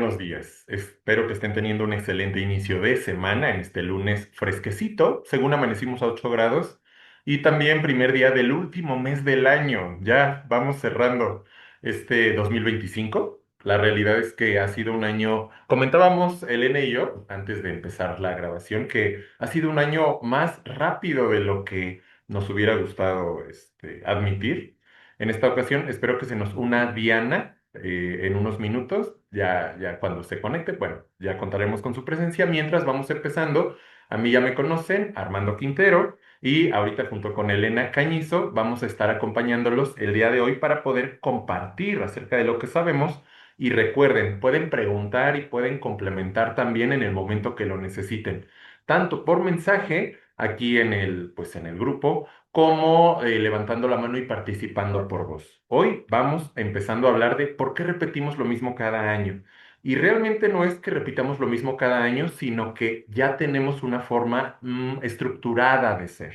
buenos días. Espero que estén teniendo un excelente inicio de semana en este lunes fresquecito, según amanecimos a 8 grados, y también primer día del último mes del año. Ya vamos cerrando este 2025. La realidad es que ha sido un año, comentábamos Elena y yo antes de empezar la grabación, que ha sido un año más rápido de lo que nos hubiera gustado admitir. En esta ocasión espero que se nos una Diana en unos minutos, ya cuando se conecte, bueno, ya contaremos con su presencia. Mientras vamos empezando, a mí ya me conocen, Armando Quintero, y ahorita junto con Elena Cañizo vamos a estar acompañándolos el día de hoy para poder compartir acerca de lo que sabemos. Y recuerden, pueden preguntar y pueden complementar también en el momento que lo necesiten, tanto por mensaje aquí pues en el grupo como levantando la mano y participando por voz. Hoy vamos empezando a hablar de por qué repetimos lo mismo cada año. Y realmente no es que repitamos lo mismo cada año, sino que ya tenemos una forma estructurada de ser.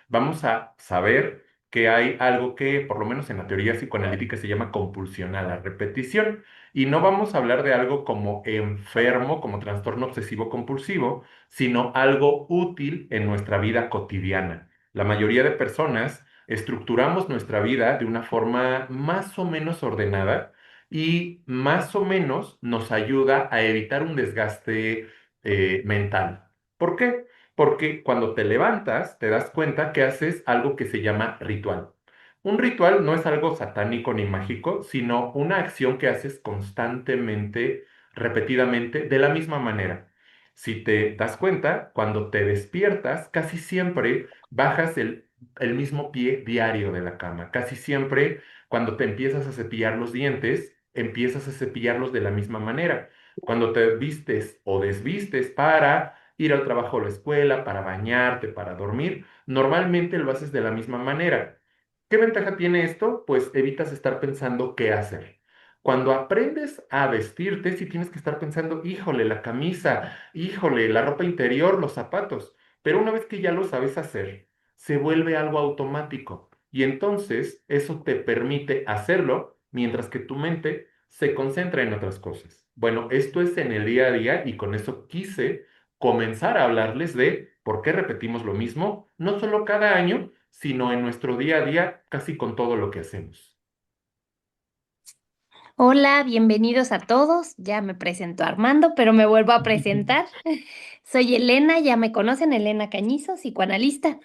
Vamos a saber que hay algo que, por lo menos en la teoría psicoanalítica, se llama compulsión a la repetición. Y no vamos a hablar de algo como enfermo, como trastorno obsesivo compulsivo, sino algo útil en nuestra vida cotidiana. La mayoría de personas estructuramos nuestra vida de una forma más o menos ordenada y más o menos nos ayuda a evitar un desgaste mental. ¿Por qué? Porque cuando te levantas, te das cuenta que haces algo que se llama ritual. Un ritual no es algo satánico ni mágico, sino una acción que haces constantemente, repetidamente, de la misma manera. Si te das cuenta, cuando te despiertas, casi siempre bajas el mismo pie diario de la cama. Casi siempre, cuando te empiezas a cepillar los dientes, empiezas a cepillarlos de la misma manera. Cuando te vistes o desvistes para ir al trabajo o la escuela, para bañarte, para dormir, normalmente lo haces de la misma manera. ¿Qué ventaja tiene esto? Pues evitas estar pensando qué hacer. Cuando aprendes a vestirte, sí tienes que estar pensando, híjole, la camisa, híjole, la ropa interior, los zapatos. Pero una vez que ya lo sabes hacer, se vuelve algo automático. Y entonces eso te permite hacerlo mientras que tu mente se concentra en otras cosas. Bueno, esto es en el día a día y con eso quise comenzar a hablarles de por qué repetimos lo mismo, no solo cada año, sino en nuestro día a día, casi con todo lo que hacemos. Hola, bienvenidos a todos. Ya me presento Armando, pero me vuelvo a presentar. Soy Elena, ya me conocen, Elena Cañizo, psicoanalista.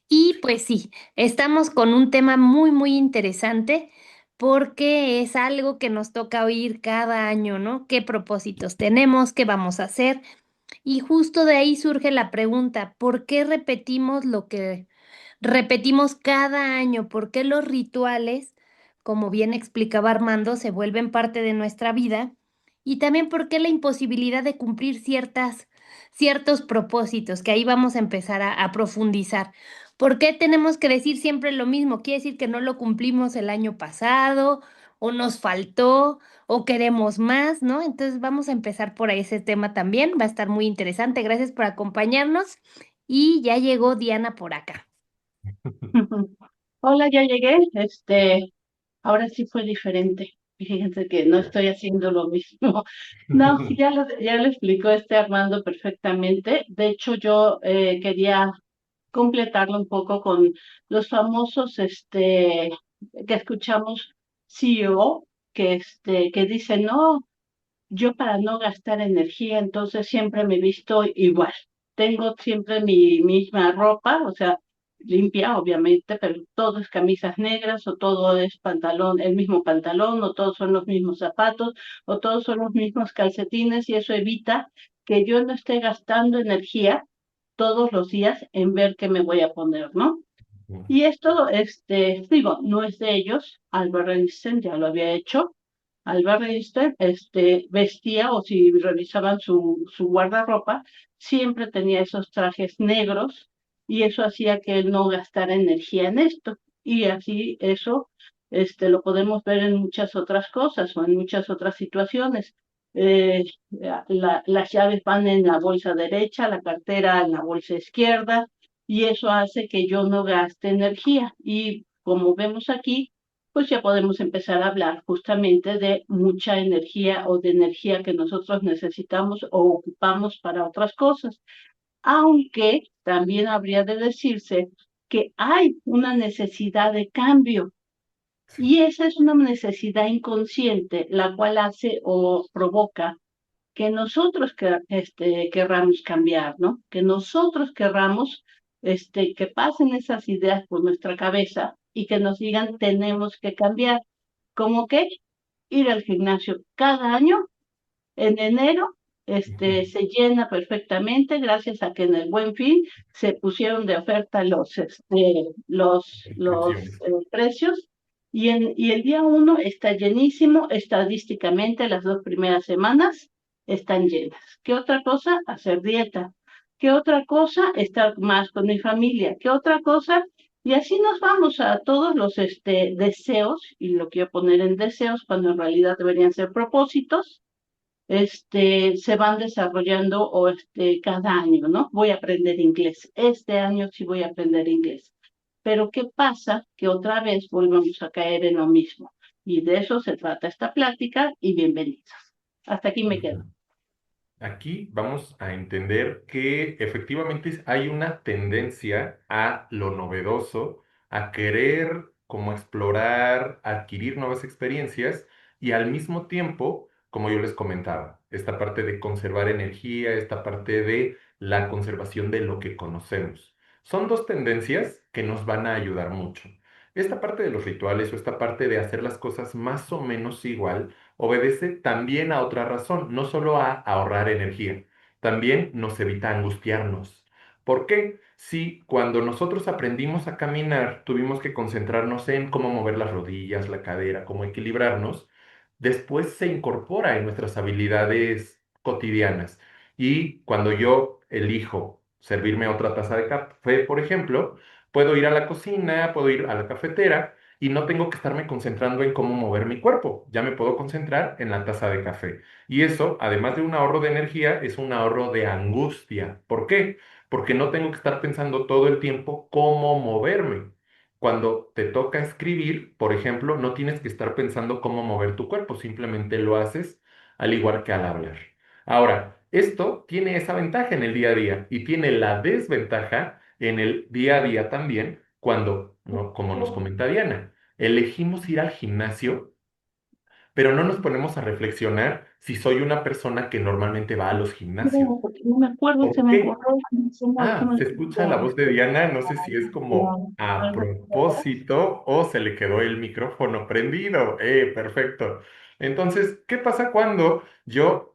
Y pues sí, estamos con un tema muy interesante porque es algo que nos toca oír cada año, ¿no? ¿Qué propósitos tenemos? ¿Qué vamos a hacer? Y justo de ahí surge la pregunta, ¿por qué repetimos lo que repetimos cada año? ¿Por qué los rituales, como bien explicaba Armando, se vuelven parte de nuestra vida? Y también por qué la imposibilidad de cumplir ciertos propósitos, que ahí vamos a empezar a profundizar. ¿Por qué tenemos que decir siempre lo mismo? ¿Quiere decir que no lo cumplimos el año pasado o nos faltó? O queremos más, ¿no? Entonces vamos a empezar por ahí ese tema también, va a estar muy interesante. Gracias por acompañarnos y ya llegó Diana por acá. Ujú. Hola, ya llegué. Ahora sí fue diferente. Fíjense que no estoy haciendo lo mismo. No, ya lo explicó Armando perfectamente. De hecho, yo quería completarlo un poco con los famosos, que escuchamos CEO, que dicen, no, yo para no gastar energía, entonces siempre me visto igual. Tengo siempre mi misma ropa, o sea, limpia, obviamente, pero todo es camisas negras o todo es pantalón, el mismo pantalón, o todos son los mismos zapatos, o todos son los mismos calcetines, y eso evita que yo no esté gastando energía todos los días en ver qué me voy a poner, ¿no? Y esto, digo, no es de ellos. Albert Einstein ya lo había hecho. Albert Einstein, vestía, o si revisaban su guardarropa, siempre tenía esos trajes negros, y eso hacía que él no gastara energía en esto. Y así eso, lo podemos ver en muchas otras cosas o en muchas otras situaciones. Las llaves van en la bolsa derecha, la cartera en la bolsa izquierda, y eso hace que yo no gaste energía. Y como vemos aquí, pues ya podemos empezar a hablar justamente de mucha energía o de energía que nosotros necesitamos o ocupamos para otras cosas. Aunque también habría de decirse que hay una necesidad de cambio Sí, y esa es una necesidad inconsciente, la cual hace o provoca que nosotros querramos cambiar, ¿no? Que nosotros querramos que pasen esas ideas por nuestra cabeza y que nos digan tenemos que cambiar. ¿Cómo que? Ir al gimnasio cada año en enero. ujú, Se llena perfectamente gracias a que en el Buen Fin se pusieron de oferta los inscripciones. precios y el día 1 está llenísimo, estadísticamente las 2 primeras semanas están llenas. ¿Qué otra cosa? Hacer dieta. ¿Qué otra cosa? Estar más con mi familia. ¿Qué otra cosa? Y así nos vamos a todos los deseos, y lo quiero poner en deseos cuando en realidad deberían ser propósitos, se van desarrollando o cada año, ¿no? Voy a aprender inglés. Este año sí voy a aprender inglés. Pero ¿qué pasa? Que otra vez volvemos a caer en lo mismo. Y de eso se trata esta plática y bienvenidos. Hasta aquí me quedo. Ujú. Aquí vamos a entender que efectivamente hay una tendencia a lo novedoso, a querer como explorar, adquirir nuevas experiencias y al mismo tiempo, como yo les comentaba, esta parte de conservar energía, esta parte de la conservación de lo que conocemos. Son dos tendencias que nos van a ayudar mucho. Esta parte de los rituales o esta parte de hacer las cosas más o menos igual obedece también a otra razón, no solo a ahorrar energía, también nos evita angustiarnos. ¿Por qué? Si cuando nosotros aprendimos a caminar tuvimos que concentrarnos en cómo mover las rodillas, la cadera, cómo equilibrarnos, después se incorpora en nuestras habilidades cotidianas. Y cuando yo elijo servirme otra taza de café, por ejemplo, puedo ir a la cocina, puedo ir a la cafetera y no tengo que estarme concentrando en cómo mover mi cuerpo. Ya me puedo concentrar en la taza de café. Y eso, además de un ahorro de energía, es un ahorro de angustia. ¿Por qué? Porque no tengo que estar pensando todo el tiempo cómo moverme. Cuando te toca escribir, por ejemplo, no tienes que estar pensando cómo mover tu cuerpo, simplemente lo haces al igual que al hablar. Ahora, esto tiene esa ventaja en el día a día y tiene la desventaja en el día a día también cuando, como nos comenta Diana, elegimos ir al gimnasio, pero no nos ponemos a reflexionar si soy una persona que normalmente va a los gimnasios. No, porque no me acuerdo, se ¿Por me qué? borró, se Ah, me se escucha la voz de Diana, no sé si es como a algo por propósito o se le quedó el micrófono prendido. Perfecto. Entonces, ¿qué pasa cuando yo,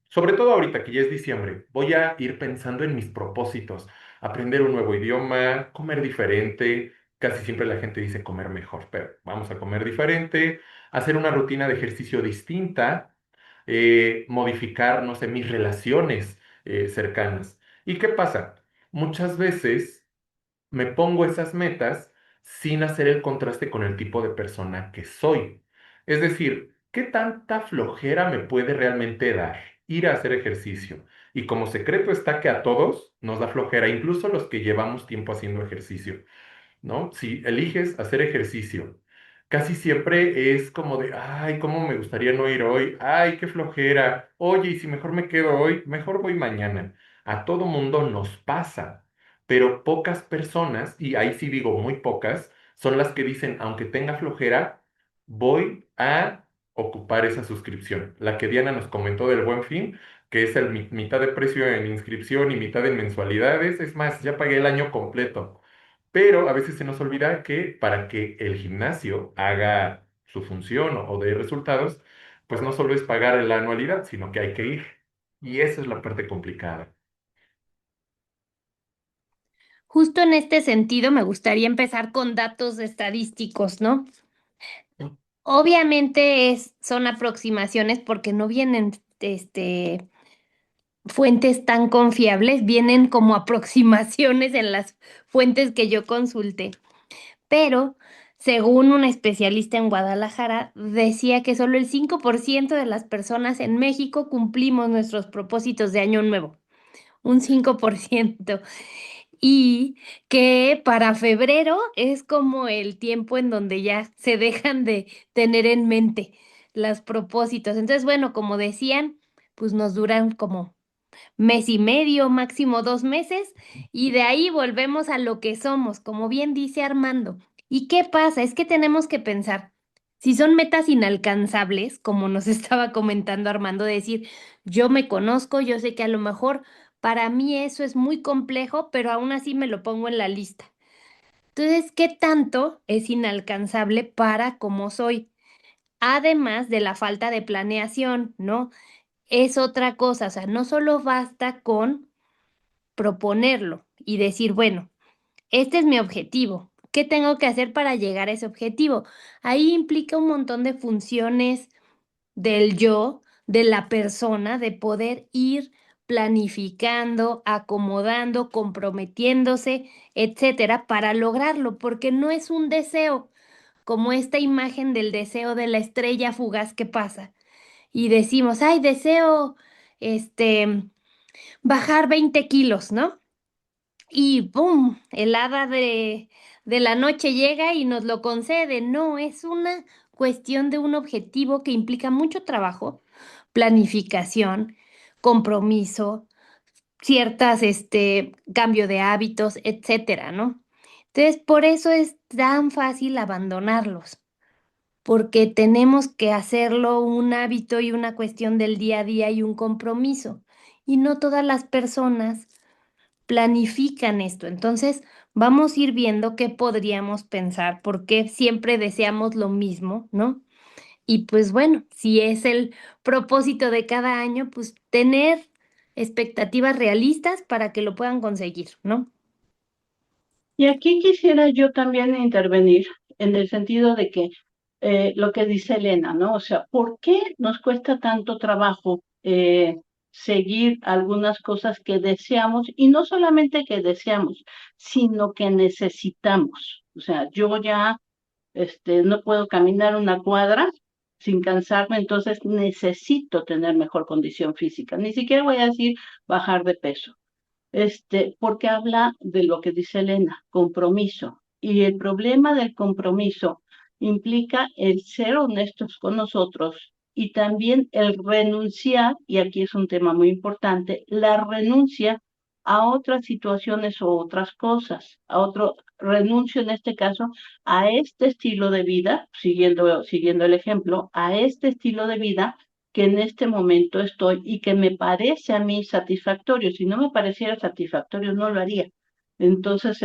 sobre todo ahorita que ya es diciembre, voy a ir pensando en mis propósitos, aprender un nuevo idioma, comer diferente? Casi siempre la gente dice comer mejor, pero vamos a comer diferente, hacer una rutina de ejercicio distinta, modificar, no sé, mis relaciones cercanas. ¿Y qué pasa? Muchas veces me pongo esas metas sin hacer el contraste con el tipo de persona que soy. Es decir, ¿qué tanta flojera me puede realmente dar ir a hacer ejercicio? Y como secreto está que a todos nos da flojera, incluso los que llevamos tiempo haciendo ejercicio. ¿No? Si eliges hacer ejercicio, casi siempre es como de, ay, cómo me gustaría no ir hoy, ay, qué flojera, oye, y si mejor me quedo hoy, mejor voy mañana. A todo mundo nos pasa, pero pocas personas, y ahí sí digo muy pocas, son las que dicen, aunque tenga flojera, voy a ocupar esa suscripción. La que Diana nos comentó del Buen Fin, que es el mitad de precio en inscripción y mitad en mensualidades, es más, ya pagué el año completo. Pero a veces se nos olvida que para que el gimnasio haga su función o dé resultados, pues no solo es pagar la anualidad, sino que hay que ir. Y esa es la parte complicada. Justo en este sentido, me gustaría empezar con datos estadísticos, ¿no? Obviamente son aproximaciones porque no vienen, fuentes tan confiables, vienen como aproximaciones en las fuentes que yo consulté. Pero, según una especialista en Guadalajara, decía que solo el 5% de las personas en México cumplimos nuestros propósitos de año nuevo. Un 5%. y que para febrero es como el tiempo en donde ya se dejan de tener en mente los propósitos. Entonces, bueno, como decían, pues nos duran como mes y medio, máximo 2 meses, y de ahí volvemos a lo que somos, como bien dice Armando. ¿Y qué pasa? Es que tenemos que pensar, si son metas inalcanzables, como nos estaba comentando Armando, decir, yo me conozco, yo sé que a lo mejor para mí eso es muy complejo, pero aún así me lo pongo en la lista. Entonces, ¿qué tanto es inalcanzable para cómo soy? Además de la falta de planeación, ¿no? Es otra cosa, o sea, no solo basta con proponerlo y decir, bueno, este es mi objetivo. ¿Qué tengo que hacer para llegar a ese objetivo? Ahí implica un montón de funciones del yo, de la persona, de poder ir planificando, acomodando, comprometiéndose, etcétera, para lograrlo, porque no es un deseo, como esta imagen del deseo de la estrella fugaz que pasa. Y decimos, ay, deseo, este, bajar 20 kilos, ¿no? Y ¡pum! El hada de la noche llega y nos lo concede. No, es una cuestión de un objetivo que implica mucho trabajo, planificación, compromiso, ciertas, cambio de hábitos, etcétera, ¿no? Entonces, por eso es tan fácil abandonarlos, porque tenemos que hacerlo un hábito y una cuestión del día a día y un compromiso. Y no todas las personas planifican esto. Entonces, vamos a ir viendo qué podríamos pensar, porque siempre deseamos lo mismo, ¿no? Y pues bueno, si es el propósito de cada año, pues tener expectativas realistas para que lo puedan conseguir, ¿no? Y aquí quisiera yo también intervenir en el sentido de que lo que dice Elena, ¿no? O sea, ¿por qué nos cuesta tanto trabajo seguir algunas cosas que deseamos y no solamente que deseamos, sino que necesitamos? O sea, yo ya no puedo caminar una cuadra sin cansarme, entonces necesito tener mejor condición física. Ni siquiera voy a decir bajar de peso, porque habla de lo que dice Elena, compromiso. Y el problema del compromiso implica el ser honestos con nosotros y también el renunciar, y aquí es un tema muy importante, la renuncia a otras situaciones o otras cosas, renuncio en este caso a este estilo de vida, siguiendo el ejemplo, a este estilo de vida que en este momento estoy y que me parece a mí satisfactorio. Si no me pareciera satisfactorio, no lo haría. Entonces,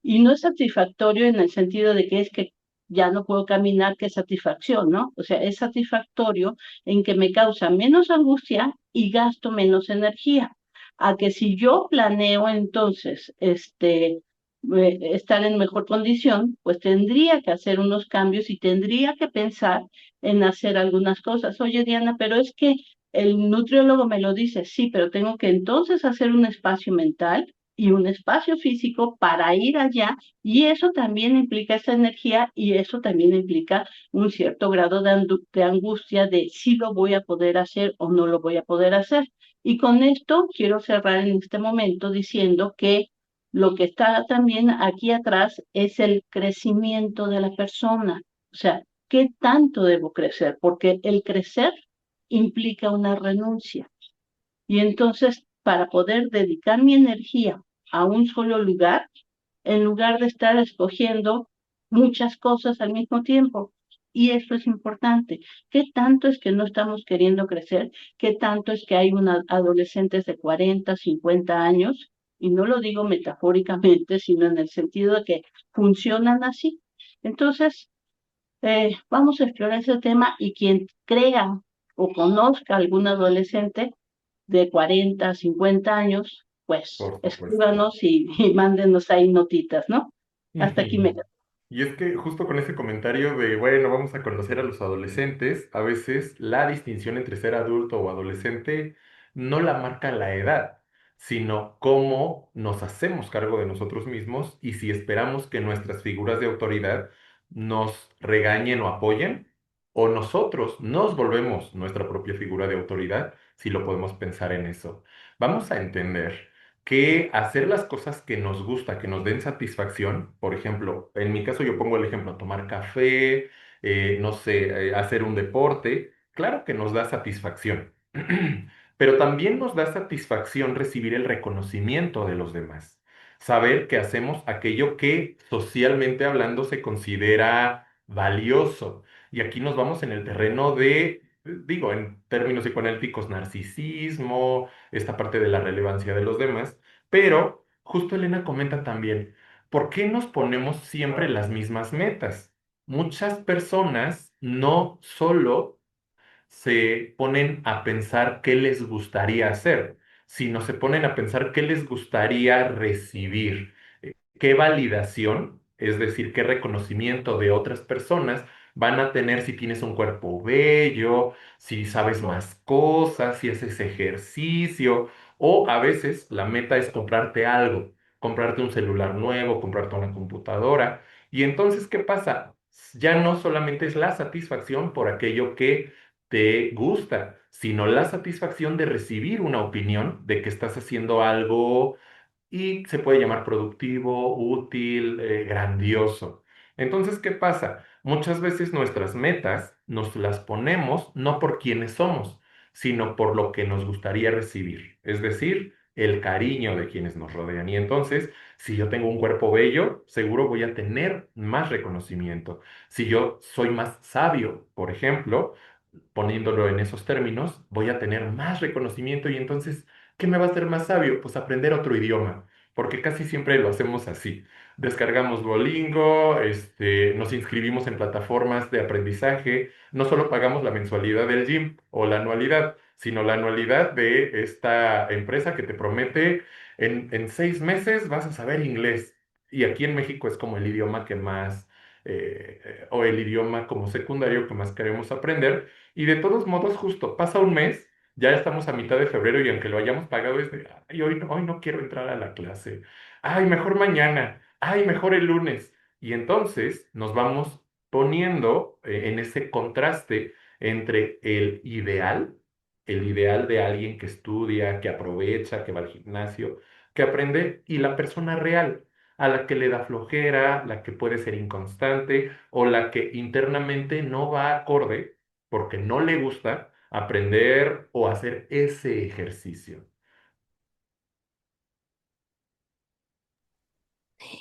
y no es satisfactorio en el sentido de que es que ya no puedo caminar, qué satisfacción, ¿no? O sea, es satisfactorio en que me causa menos angustia y gasto menos energía. A que si yo planeo entonces, estar en mejor condición, pues tendría que hacer unos cambios y tendría que pensar en hacer algunas cosas. Oye, Diana, pero es que el nutriólogo me lo dice, sí, pero tengo que entonces hacer un espacio mental y un espacio físico para ir allá, y eso también implica esa energía y eso también implica un cierto grado de angustia de si lo voy a poder hacer o no lo voy a poder hacer. Y con esto quiero cerrar en este momento diciendo que lo que está también aquí atrás es el crecimiento de la persona. O sea, ¿qué tanto debo crecer? Porque el crecer implica una renuncia. Y entonces, para poder dedicar mi energía a un solo lugar, en lugar de estar escogiendo muchas cosas al mismo tiempo. Y eso es importante. ¿Qué tanto es que no estamos queriendo crecer? ¿Qué tanto es que hay adolescentes de 40, 50 años? Y no lo digo metafóricamente, sino en el sentido de que funcionan así. Entonces, vamos a explorar ese tema y quien crea o conozca algún adolescente de 40, 50 años, pues Por supuesto. escríbanos y mándenos ahí notitas, ¿no? Hasta aquí me... Ujú. Y es que justo con ese comentario de, bueno, vamos a conocer a los adolescentes, a veces la distinción entre ser adulto o adolescente no la marca la edad, sino cómo nos hacemos cargo de nosotros mismos y si esperamos que nuestras figuras de autoridad nos regañen o apoyen, o nosotros nos volvemos nuestra propia figura de autoridad, si lo podemos pensar en eso. Vamos a entender. que hacer las cosas que nos gusta, que nos den satisfacción. Por ejemplo, en mi caso yo pongo el ejemplo, tomar café, no sé, hacer un deporte, claro que nos da satisfacción, pero también nos da satisfacción recibir el reconocimiento de los demás, saber que hacemos aquello que socialmente hablando se considera valioso. Y aquí nos vamos en el terreno de, digo, en términos psicoanalíticos, narcisismo, esta parte de la relevancia de los demás, pero justo Elena comenta también, ¿por qué nos ponemos siempre las mismas metas? Muchas personas no solo se ponen a pensar qué les gustaría hacer, sino se ponen a pensar qué les gustaría recibir, qué validación, es decir, qué reconocimiento de otras personas van a tener si tienes un cuerpo bello, si sabes más cosas, si haces ejercicio, o a veces la meta es comprarte algo, comprarte un celular nuevo, comprarte una computadora. Y entonces, ¿qué pasa? Ya no solamente es la satisfacción por aquello que te gusta, sino la satisfacción de recibir una opinión de que estás haciendo algo y se puede llamar productivo, útil, grandioso. Entonces, ¿qué pasa? Muchas veces nuestras metas nos las ponemos no por quienes somos, sino por lo que nos gustaría recibir, es decir, el cariño de quienes nos rodean. Y entonces, si yo tengo un cuerpo bello, seguro voy a tener más reconocimiento. Si yo soy más sabio, por ejemplo, poniéndolo en esos términos, voy a tener más reconocimiento y entonces, ¿qué me va a hacer más sabio? Pues aprender otro idioma, porque casi siempre lo hacemos así. Descargamos Duolingo, nos inscribimos en plataformas de aprendizaje, no solo pagamos la mensualidad del gym o la anualidad, sino la anualidad de esta empresa que te promete en 6 meses vas a saber inglés. Y aquí en México es como el idioma que más, o el idioma como secundario que más queremos aprender. Y de todos modos, justo pasa un mes, ya estamos a mitad de febrero y aunque lo hayamos pagado es de, ay, hoy no quiero entrar a la clase, ay, mejor mañana, ay, mejor el lunes. Y entonces nos vamos poniendo en ese contraste entre el ideal de alguien que estudia, que aprovecha, que va al gimnasio, que aprende, y la persona real, a la que le da flojera, la que puede ser inconstante o la que internamente no va acorde porque no le gusta aprender o hacer ese ejercicio.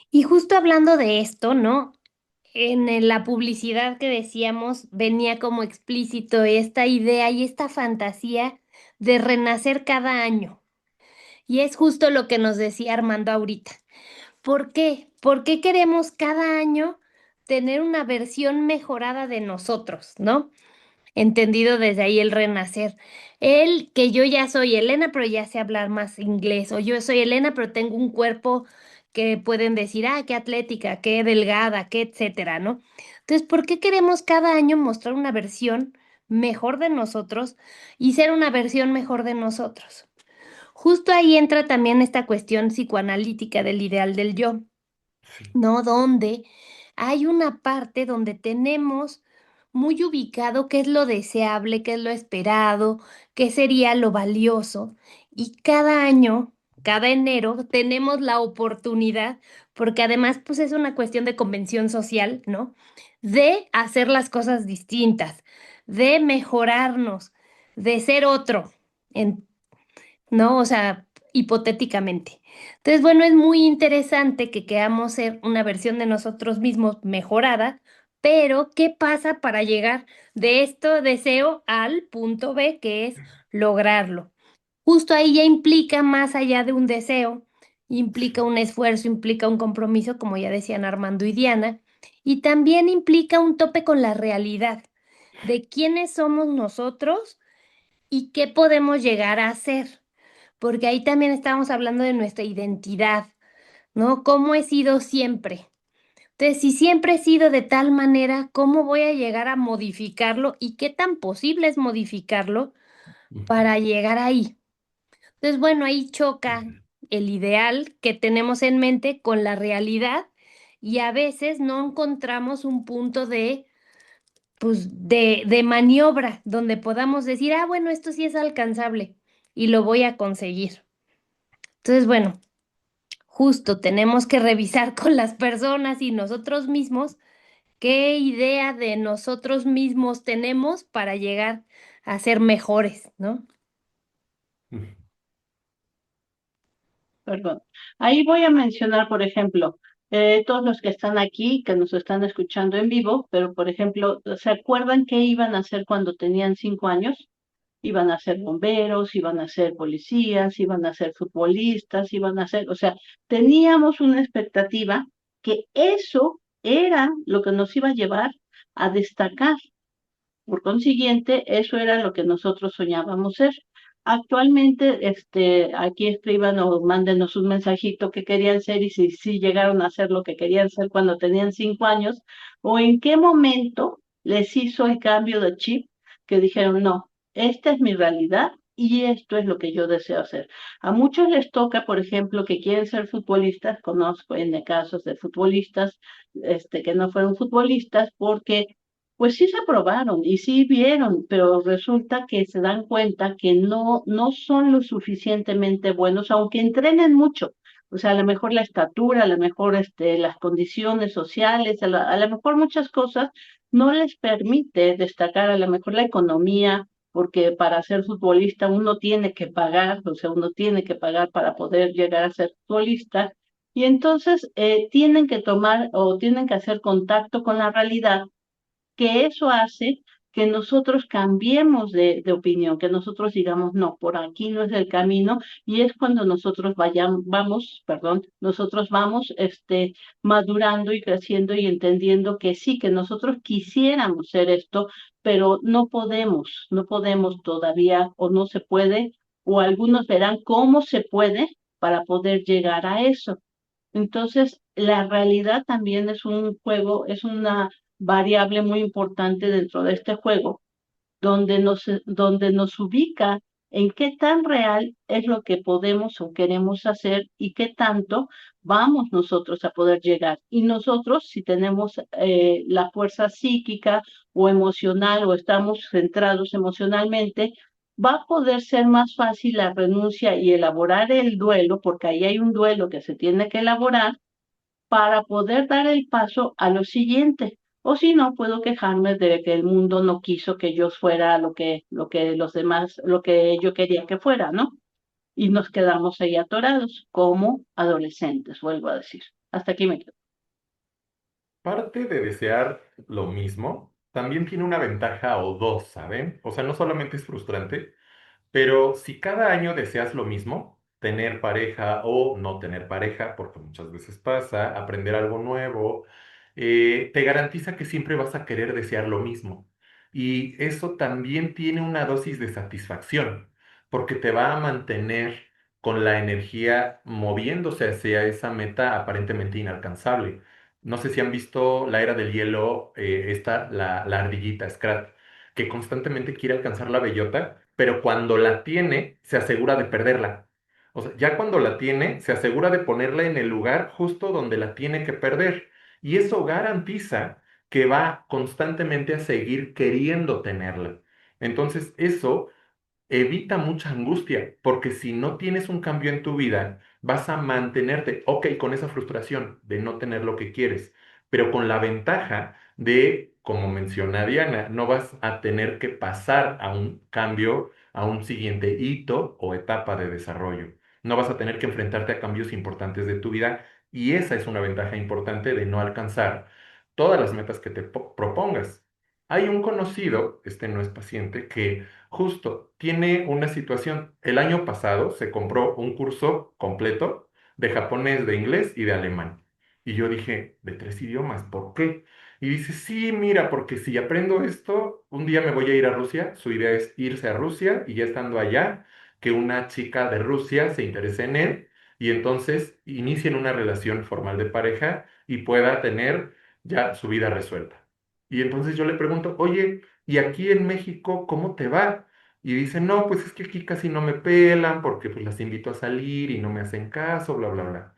Y justo hablando de esto, ¿no? La publicidad que decíamos venía como explícito esta idea y esta fantasía de renacer cada año. Y es justo lo que nos decía Armando ahorita. ¿Por qué? ¿Por qué queremos cada año tener una versión mejorada de nosotros, ¿no? Entendido desde ahí el renacer. El que yo ya soy Elena, pero ya sé hablar más inglés, o yo soy Elena, pero tengo un cuerpo que pueden decir, ah, qué atlética, qué delgada, qué etcétera, ¿no? Entonces, ¿por qué queremos cada año mostrar una versión mejor de nosotros y ser una versión mejor de nosotros? Justo ahí entra también esta cuestión psicoanalítica del ideal del yo. Sí. ¿No? Donde hay una parte donde tenemos muy ubicado qué es lo deseable, qué es lo esperado, qué sería lo valioso. Y cada año, cada enero, tenemos la oportunidad, porque además pues es una cuestión de convención social, ¿no? De hacer las cosas distintas, de mejorarnos, de ser otro. ¿No? O sea, hipotéticamente. Entonces, bueno, es muy interesante que queramos ser una versión de nosotros mismos mejorada, pero ¿qué pasa para llegar de esto deseo al punto B, que es lograrlo? Justo ahí ya implica más allá de un deseo, implica Sí. un esfuerzo, implica un compromiso, como ya decían Armando y Diana, y también implica un tope con la realidad de quiénes somos nosotros y qué podemos llegar a ser, porque ahí también estamos hablando de nuestra identidad, ¿no? ¿Cómo he sido siempre? Entonces, si siempre he sido de tal manera, ¿cómo voy a llegar a modificarlo y qué tan posible es modificarlo Ujú. para llegar ahí? Entonces, bueno, ahí choca el ideal que tenemos en mente con la realidad y a veces no encontramos un punto de, pues, de maniobra donde podamos decir, ah, bueno, esto sí es alcanzable y lo voy a conseguir. Entonces, bueno, justo tenemos que revisar con las personas y nosotros mismos qué idea de nosotros mismos tenemos para llegar a ser mejores, ¿no? Perdón. Ahí voy a mencionar, por ejemplo, todos los que están aquí, que nos están escuchando en vivo, pero por ejemplo, ¿se acuerdan qué iban a hacer cuando tenían 5 años? Iban a ser bomberos, iban a ser policías, iban a ser futbolistas, iban a ser, o sea, teníamos una expectativa que eso era lo que nos iba a llevar a destacar. Por consiguiente, eso era lo que nosotros soñábamos ser. Actualmente, aquí escriban o mándenos un mensajito que querían ser y si llegaron a ser lo que querían ser cuando tenían 5 años, o en qué momento les hizo el cambio de chip que dijeron, no, esta es mi realidad y esto es lo que yo deseo hacer. A muchos les toca, por ejemplo, que quieren ser futbolistas, conozco en casos de futbolistas, que no fueron futbolistas porque pues sí se aprobaron y sí vieron, pero resulta que se dan cuenta que no son lo suficientemente buenos, aunque entrenen mucho. O sea, a lo mejor la estatura, a lo mejor las condiciones sociales, a lo mejor muchas cosas no les permite destacar, a lo mejor la economía, porque para ser futbolista uno tiene que pagar, o sea, uno tiene que pagar para poder llegar a ser futbolista. Y entonces tienen que tomar o tienen que hacer contacto con la realidad que eso hace que nosotros cambiemos de opinión, que nosotros digamos, no, por aquí no es el camino, y es cuando nosotros nosotros vamos madurando y creciendo y entendiendo que sí, que nosotros quisiéramos ser esto, pero no podemos todavía o no se puede, o algunos verán cómo se puede para poder llegar a eso. Entonces, la realidad también es un juego, es una variable muy importante dentro de este juego, donde nos ubica en qué tan real es lo que podemos o queremos hacer y qué tanto vamos nosotros a poder llegar. Y nosotros, si tenemos la fuerza psíquica o emocional o estamos centrados emocionalmente, va a poder ser más fácil la renuncia y elaborar el duelo, porque ahí hay un duelo que se tiene que elaborar para poder dar el paso a lo siguiente. O si no, puedo quejarme de que el mundo no quiso que yo fuera lo que los demás, lo que yo quería que fuera, ¿no? Y nos quedamos ahí atorados como adolescentes, vuelvo a decir. Hasta aquí me quedo. Parte de desear lo mismo también tiene una ventaja o dos, ¿saben? O sea, no solamente es frustrante, pero si cada año deseas lo mismo, tener pareja o no tener pareja, porque muchas veces pasa, aprender algo nuevo, te garantiza que siempre vas a querer desear lo mismo. Y eso también tiene una dosis de satisfacción, porque te va a mantener con la energía moviéndose hacia esa meta aparentemente inalcanzable. No sé si han visto la era del hielo, la ardillita Scrat, que constantemente quiere alcanzar la bellota, pero cuando la tiene, se asegura de perderla. O sea, ya cuando la tiene, se asegura de ponerla en el lugar justo donde la tiene que perder. Y eso garantiza que va constantemente a seguir queriendo tenerla. Entonces, eso evita mucha angustia, porque si no tienes un cambio en tu vida, vas a mantenerte, ok, con esa frustración de no tener lo que quieres, pero con la ventaja de, como menciona Diana, no vas a tener que pasar a un cambio, a un siguiente hito o etapa de desarrollo. No vas a tener que enfrentarte a cambios importantes de tu vida y esa es una ventaja importante de no alcanzar todas las metas que te propongas. Hay un conocido, este no es paciente, que justo, tiene una situación. El año pasado se compró un curso completo de japonés, de inglés y de alemán. Y yo dije, de 3 idiomas, ¿por qué? Y dice, sí, mira, porque si aprendo esto, un día me voy a ir a Rusia. Su idea es irse a Rusia y ya estando allá, que una chica de Rusia se interese en él y entonces inicien una relación formal de pareja y pueda tener ya su vida resuelta. Y entonces yo le pregunto, oye, ¿y aquí en México cómo te va? Y dice, no, pues es que aquí casi no me pelan porque pues las invito a salir y no me hacen caso, bla, bla, bla.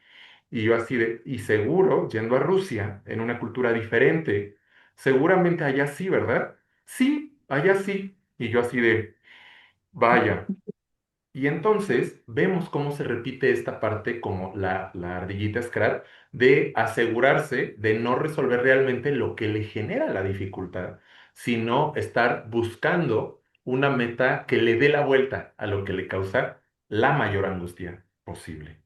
Y yo así de, y seguro, yendo a Rusia, en una cultura diferente, seguramente allá sí, ¿verdad? Sí, allá sí. Y yo así de, vaya. Y entonces vemos cómo se repite esta parte como la ardillita Scrat de asegurarse de no resolver realmente lo que le genera la dificultad, sino estar buscando una meta que le dé la vuelta a lo que le causa la mayor angustia posible.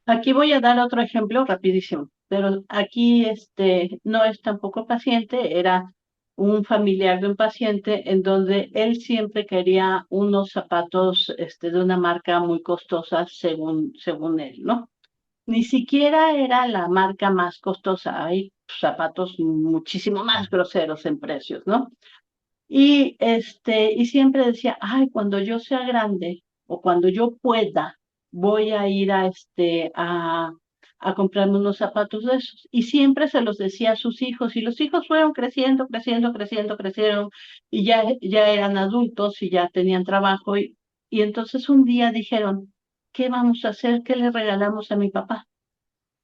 Aquí voy a dar otro ejemplo rapidísimo, pero aquí no es tampoco paciente, era un familiar de un paciente en donde él siempre quería unos zapatos de una marca muy costosa según él, ¿no? Ni siquiera era la marca más costosa, hay zapatos muchísimo más groseros en precios, ¿no? Y siempre decía, ay, cuando yo sea grande o cuando yo pueda, voy a ir a comprarme unos zapatos de esos. Y siempre se los decía a sus hijos, y los hijos fueron creciendo, creciendo, creciendo, crecieron, y ya eran adultos y ya tenían trabajo, y entonces un día dijeron, ¿qué vamos a hacer? ¿Qué le regalamos a mi papá?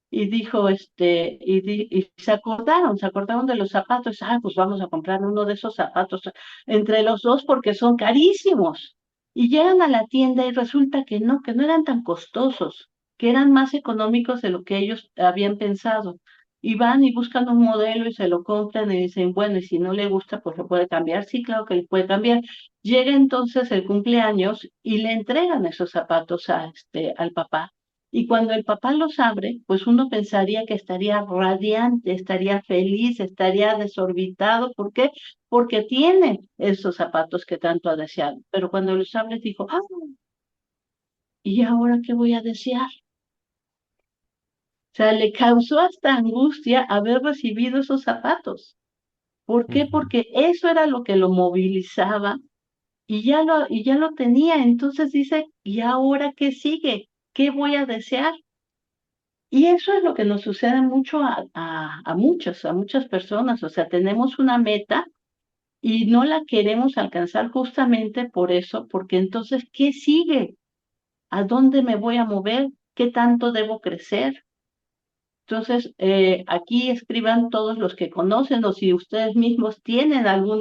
Y dijo, y se acordaron de los zapatos. Ah, pues vamos a comprar uno de esos zapatos entre los dos porque son carísimos. Y llegan a la tienda y resulta que no eran tan costosos, que eran más económicos de lo que ellos habían pensado. Y van y buscan un modelo y se lo compran y dicen, bueno, y si no le gusta, pues lo puede cambiar. Sí, claro que le puede cambiar. Llega entonces el cumpleaños y le entregan esos zapatos al papá. Y cuando el papá los abre, pues uno pensaría que estaría radiante, estaría feliz, estaría desorbitado. ¿Por qué? Porque tiene esos zapatos que tanto ha deseado. Pero cuando los abre, dijo, ah, ¿y ahora qué voy a desear? O sea, le causó hasta angustia haber recibido esos zapatos. ¿Por qué? Ujú. Porque eso era lo que lo movilizaba y ya lo tenía. Entonces dice, ¿y ahora qué sigue? ¿Qué voy a desear? Y eso es lo que nos sucede mucho a muchas personas. O sea, tenemos una meta y no la queremos alcanzar justamente por eso, porque entonces, ¿qué sigue? ¿A dónde me voy a mover? ¿Qué tanto debo crecer? Entonces, aquí escriban todos los que conocen o si ustedes mismos tienen algún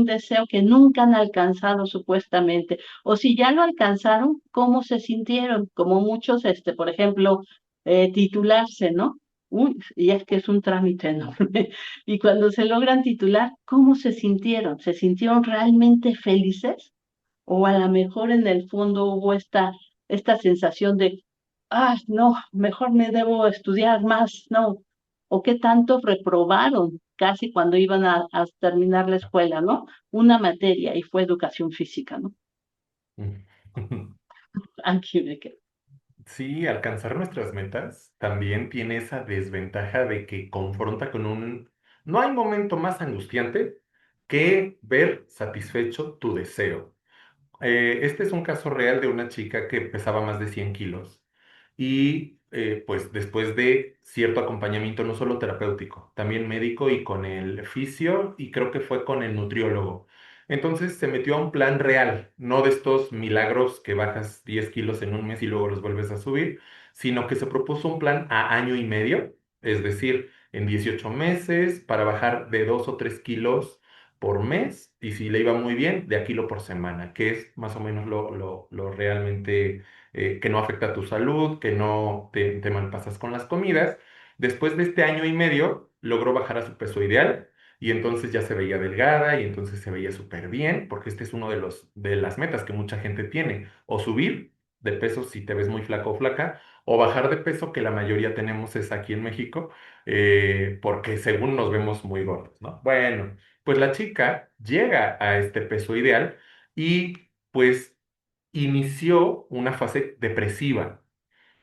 deseo que nunca han alcanzado supuestamente, o si ya lo alcanzaron, ¿cómo se sintieron? Como muchos, por ejemplo, titularse, ¿no? Uy, y es que es un trámite enorme. Y cuando se logran titular, ¿cómo se sintieron? ¿Se sintieron realmente felices? O a lo mejor en el fondo hubo esta sensación de, ah, no, mejor me debo estudiar más, no, o qué tanto reprobaron casi cuando iban a terminar la escuela, ¿no? Una materia y fue educación física, ¿no? Aquí me quedo. Sí, alcanzar nuestras metas también tiene esa desventaja de que confronta con un... No hay momento más angustiante que ver satisfecho tu deseo. Este es un caso real de una chica que pesaba más de 100 kilos y pues después de cierto acompañamiento no solo terapéutico, también médico y con el fisio y creo que fue con el nutriólogo. Entonces se metió a un plan real, no de estos milagros que bajas 10 kilos en un mes y luego los vuelves a subir, sino que se propuso un plan a año y medio, es decir, en 18 meses para bajar de 2 o 3 kilos por mes y si le iba muy bien, de a kilo por semana, que es más o menos lo realmente que no afecta a tu salud, que no te malpasas con las comidas. Después de este año y medio, logró bajar a su peso ideal y entonces ya se veía delgada y entonces se veía súper bien, porque este es uno de las metas que mucha gente tiene, o subir de peso si te ves muy flaco o flaca, o bajar de peso, que la mayoría tenemos es aquí en México, porque según nos vemos muy gordos, ¿no? Bueno, pues la chica llega a este peso ideal y pues inició una fase depresiva.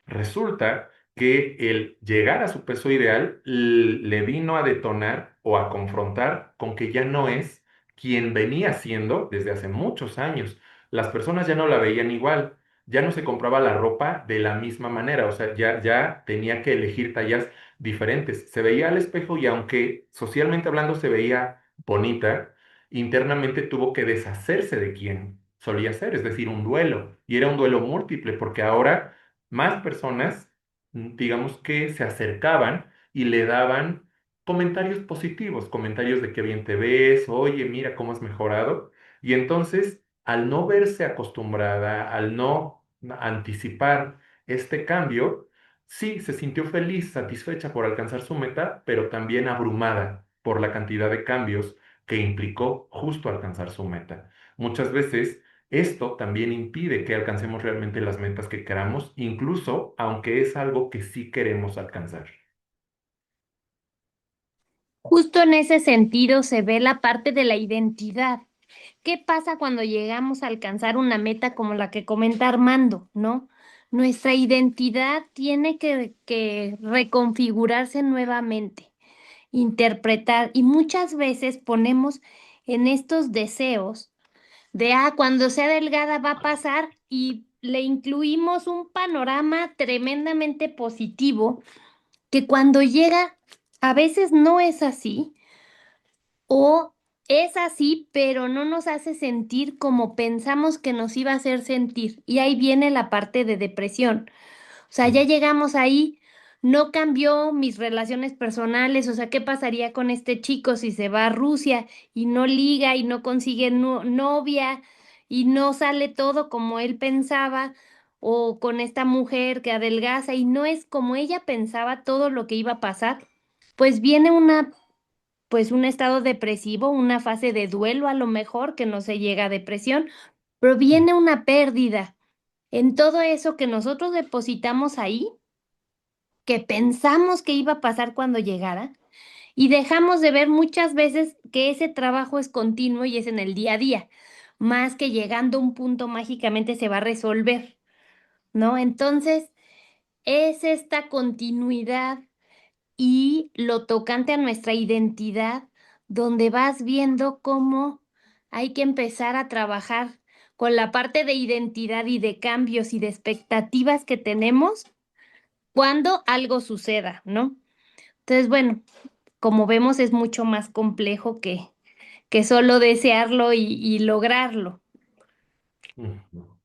Resulta que el llegar a su peso ideal le vino a detonar o a confrontar con que ya no es quien venía siendo desde hace muchos años. Las personas ya no la veían igual, ya no se compraba la ropa de la misma manera, o sea, ya tenía que elegir tallas diferentes. Se veía al espejo y aunque socialmente hablando se veía bonita, internamente tuvo que deshacerse de quien solía ser, es decir, un duelo. Y era un duelo múltiple, porque ahora más personas, digamos que se acercaban y le daban comentarios positivos, comentarios de qué bien te ves, oye, mira cómo has mejorado. Y entonces al no verse acostumbrada, al no anticipar este cambio, sí se sintió feliz, satisfecha por alcanzar su meta, pero también abrumada por la cantidad de cambios que implicó justo alcanzar su meta. Muchas veces esto también impide que alcancemos realmente las metas que queramos, incluso aunque es algo que sí queremos alcanzar. Justo en ese sentido se ve la parte de la identidad. ¿Qué pasa cuando llegamos a alcanzar una meta como la que comenta Armando, ¿no? Nuestra identidad tiene que reconfigurarse nuevamente, interpretar, y muchas veces ponemos en estos deseos de, cuando sea delgada va a pasar y le incluimos un panorama tremendamente positivo que cuando llega a veces no es así o es así, pero no nos hace sentir como pensamos que nos iba a hacer sentir. Y ahí viene la parte de depresión. O sea, ya llegamos ahí, no cambió mis relaciones personales, o sea, ¿qué pasaría con este chico si se va a Rusia y no liga y no consigue novia y no sale todo como él pensaba? O con esta mujer que adelgaza y no es como ella pensaba todo lo que iba a pasar, pues viene pues un estado depresivo, una fase de duelo a lo mejor, que no se llega a depresión, pero viene una pérdida en todo eso que nosotros depositamos ahí, que pensamos que iba a pasar cuando llegara, y dejamos de ver muchas veces que ese trabajo es continuo y es en el día a día, más que llegando a un punto mágicamente se va a resolver, ¿no? Entonces, es esta continuidad y lo tocante a nuestra identidad, donde vas viendo cómo hay que empezar a trabajar con la parte de identidad y de cambios y de expectativas que tenemos cuando algo suceda, ¿no? Entonces, bueno, como vemos es mucho más complejo que solo desearlo y lograrlo. Ujú.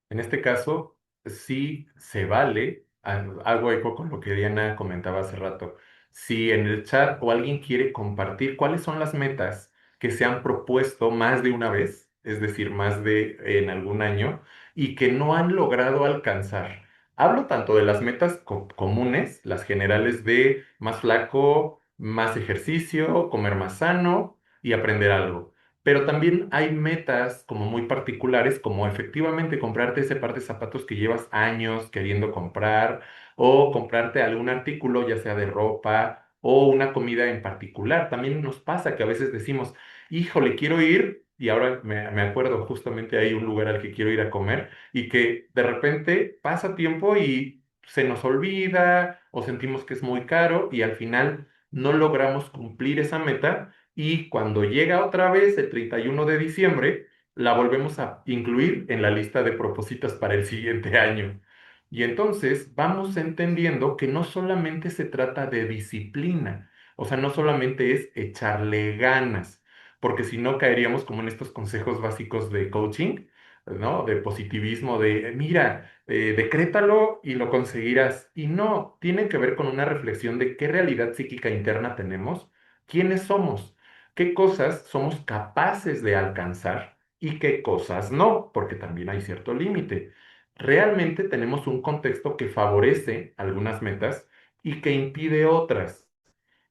En este caso, sí se vale, hago eco con lo que Diana comentaba hace rato. Si en el chat o alguien quiere compartir cuáles son las metas que se han propuesto más de una vez, es decir, más de en algún año, y que no han logrado alcanzar. Hablo tanto de las metas comunes, las generales de más flaco, más ejercicio, comer más sano y aprender algo. Pero también hay metas como muy particulares, como efectivamente comprarte ese par de zapatos que llevas años queriendo comprar, o comprarte algún artículo, ya sea de ropa o una comida en particular. También nos pasa que a veces decimos, híjole, quiero ir, y ahora me acuerdo justamente hay un lugar al que quiero ir a comer, y que de repente pasa tiempo y se nos olvida, o sentimos que es muy caro, y al final no logramos cumplir esa meta y cuando llega otra vez el 31 de diciembre, la volvemos a incluir en la lista de propósitos para el siguiente año. Y entonces vamos entendiendo que no solamente se trata de disciplina, o sea, no solamente es echarle ganas, porque si no caeríamos como en estos consejos básicos de coaching, ¿no? De positivismo, de, mira, decrétalo y lo conseguirás. Y no, tiene que ver con una reflexión de qué realidad psíquica interna tenemos, quiénes somos, qué cosas somos capaces de alcanzar y qué cosas no, porque también hay cierto límite. Realmente tenemos un contexto que favorece algunas metas y que impide otras.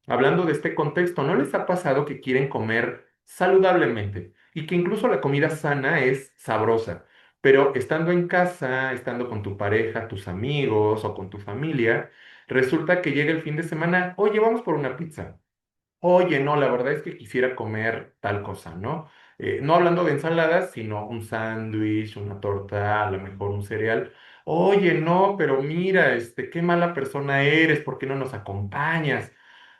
Hablando de este contexto, ¿no les ha pasado que quieren comer saludablemente y que incluso la comida sana es sabrosa, pero estando en casa, estando con tu pareja, tus amigos o con tu familia, resulta que llega el fin de semana, oye, vamos por una pizza? Oye, no, la verdad es que quisiera comer tal cosa, ¿no? No hablando de ensaladas, sino un sándwich, una torta, a lo mejor un cereal. Oye, no, pero mira, qué mala persona eres, ¿por qué no nos acompañas?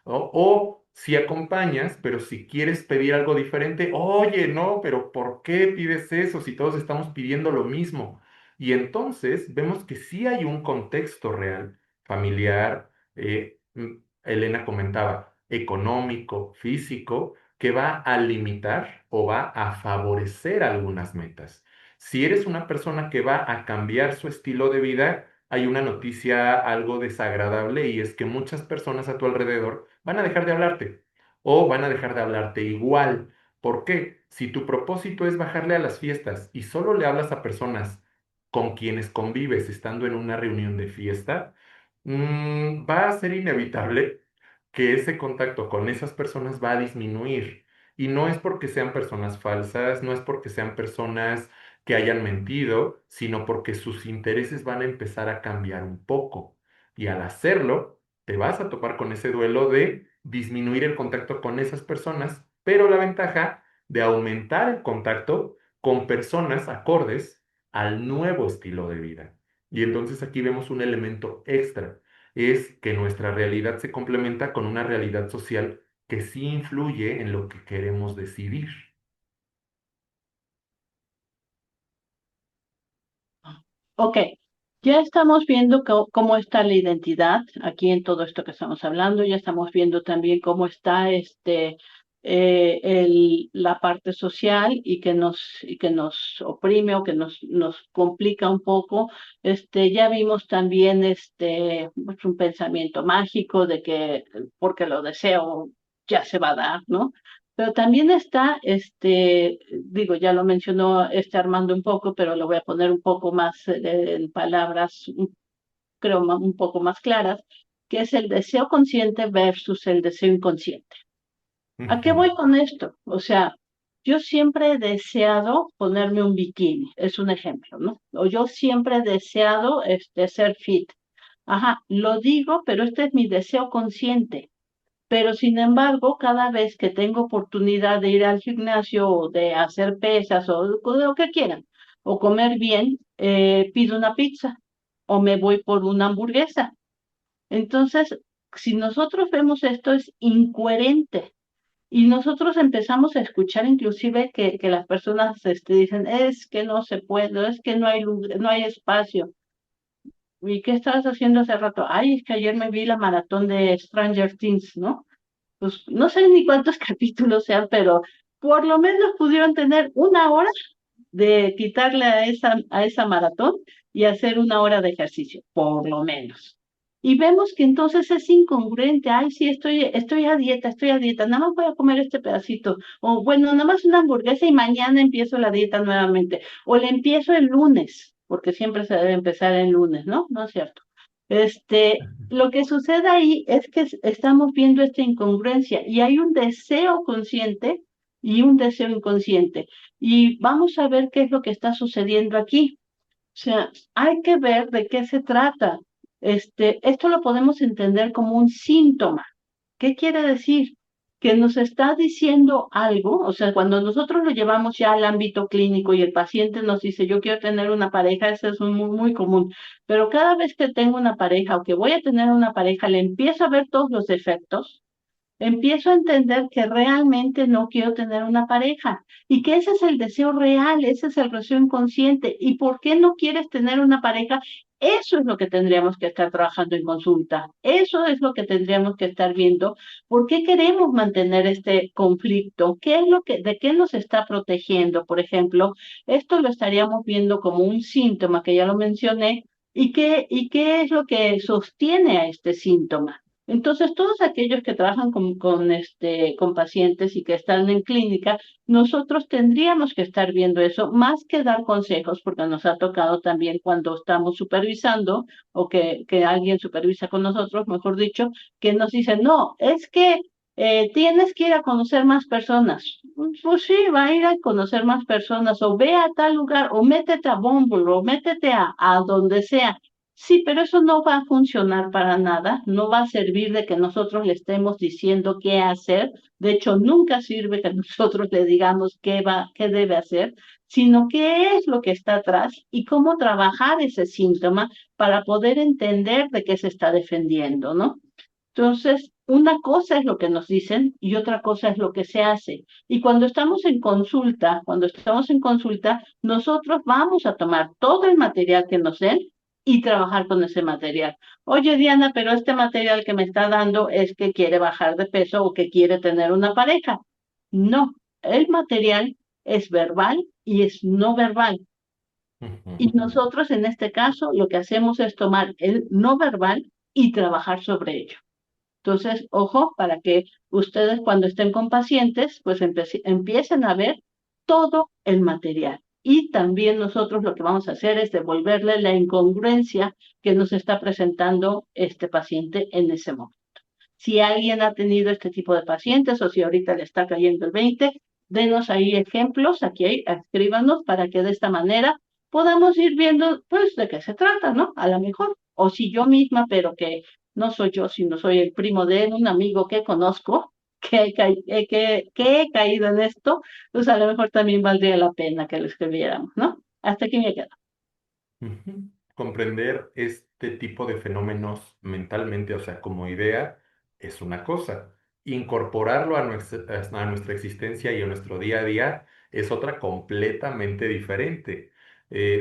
O si acompañas, pero si quieres pedir algo diferente, oye, no, pero ¿por qué pides eso si todos estamos pidiendo lo mismo? Y entonces vemos que sí hay un contexto real, familiar. Elena comentaba, económico, físico, que va a limitar o va a favorecer algunas metas. Si eres una persona que va a cambiar su estilo de vida, hay una noticia algo desagradable, y es que muchas personas a tu alrededor van a dejar de hablarte o van a dejar de hablarte igual ¿Por qué? Si tu propósito es bajarle a las fiestas y solo le hablas a personas con quienes convives estando en una reunión de fiesta, va a ser inevitable que ese contacto con esas personas va a disminuir. Y no es porque sean personas falsas, no es porque sean personas que hayan mentido, sino porque sus intereses van a empezar a cambiar un poco. Y al hacerlo, te vas a topar con ese duelo de disminuir el contacto con esas personas, pero la ventaja de aumentar el contacto con personas acordes al nuevo estilo de vida. Y entonces aquí vemos un elemento extra, es que nuestra realidad se complementa con una realidad social que sí influye en lo que queremos decidir. Ok, ya estamos viendo cómo está la identidad aquí en todo esto que estamos hablando, ya estamos viendo también cómo está la parte social y que nos oprime o que nos complica un poco. Ya vimos también pues, un pensamiento mágico de que porque lo deseo ya se va a dar, ¿no? Pero también está, digo, ya lo mencionó Armando un poco, pero lo voy a poner un poco más en palabras, creo, un poco más claras, que es el deseo consciente versus el deseo inconsciente. ¿A qué Ujú, voy con esto? O sea, yo siempre he deseado ponerme un bikini, es un ejemplo, ¿no? O yo siempre he deseado ser fit. Ajá, lo digo, pero este es mi deseo consciente. Pero sin embargo, cada vez que tengo oportunidad de ir al gimnasio o de hacer pesas o de lo que quieran, o comer bien, pido una pizza o me voy por una hamburguesa. Entonces, si nosotros vemos esto, es incoherente. Y nosotros empezamos a escuchar inclusive que las personas dicen, es que no se puede, es que no hay, no hay espacio. ¿Y qué estabas haciendo hace rato? Ay, es que ayer me vi la maratón de Stranger Things, ¿no? Pues no sé ni cuántos capítulos sean, pero por lo menos pudieron tener una hora de quitarle a esa maratón y hacer una hora de ejercicio, por lo menos. Y vemos que entonces es incongruente. Ay, sí, estoy a dieta, nada más voy a comer este pedacito. O bueno, nada más una hamburguesa y mañana empiezo la dieta nuevamente. O le empiezo el lunes, porque siempre se debe empezar el lunes, ¿no? ¿No es cierto? Lo que sucede ahí es que estamos viendo esta incongruencia y hay un deseo consciente y un deseo inconsciente. Y vamos a ver qué es lo que está sucediendo aquí. O sea, hay que ver de qué se trata. Esto lo podemos entender como un síntoma. ¿Qué quiere decir? Que nos está diciendo algo, o sea, cuando nosotros lo llevamos ya al ámbito clínico y el paciente nos dice, yo quiero tener una pareja, eso es muy, muy común, pero cada vez que tengo una pareja o que voy a tener una pareja, le empiezo a ver todos los defectos, empiezo a entender que realmente no quiero tener una pareja y que ese es el deseo real, ese es el deseo inconsciente. ¿Y por qué no quieres tener una pareja? Eso es lo que tendríamos que estar trabajando en consulta. Eso es lo que tendríamos que estar viendo. ¿Por qué queremos mantener este conflicto? ¿Qué es de qué nos está protegiendo? Por ejemplo, esto lo estaríamos viendo como un síntoma que ya lo mencioné. Y qué es lo que sostiene a este síntoma? Entonces, todos aquellos que trabajan con pacientes y que están en clínica, nosotros tendríamos que estar viendo eso, más que dar consejos, porque nos ha tocado también cuando estamos supervisando o que alguien supervisa con nosotros, mejor dicho, que nos dicen, no, es que tienes que ir a conocer más personas. Pues sí, va a ir a conocer más personas, o ve a tal lugar, o métete a Bumble, o métete a donde sea. Sí, pero eso no va a funcionar para nada, no va a servir de que nosotros le estemos diciendo qué hacer. De hecho, nunca sirve que nosotros le digamos qué debe hacer, sino qué es lo que está atrás y cómo trabajar ese síntoma para poder entender de qué se está defendiendo, ¿no? Entonces, una cosa es lo que nos dicen y otra cosa es lo que se hace. Y cuando estamos en consulta, nosotros vamos a tomar todo el material que nos den y trabajar con ese material. Oye, Diana, pero este material que me está dando es que quiere bajar de peso o que quiere tener una pareja. No, el material es verbal y es no verbal. Y ujú. nosotros en este caso lo que hacemos es tomar el no verbal y trabajar sobre ello. Entonces, ojo, para que ustedes cuando estén con pacientes, pues empiecen a ver todo el material. Y también nosotros lo que vamos a hacer es devolverle la incongruencia que nos está presentando este paciente en ese momento. Si alguien ha tenido este tipo de pacientes o si ahorita le está cayendo el 20, denos ahí ejemplos, escríbanos para que de esta manera podamos ir viendo, pues, de qué se trata, ¿no? A lo mejor. O si yo misma, pero que no soy yo, sino soy el primo de un amigo que conozco, que he caído en esto, pues a lo mejor también valdría la pena que lo escribiéramos, ¿no? Hasta aquí me quedo. Ujú. Comprender este tipo de fenómenos mentalmente, o sea, como idea, es una cosa. Incorporarlo a nuestra existencia y a nuestro día a día es otra completamente diferente.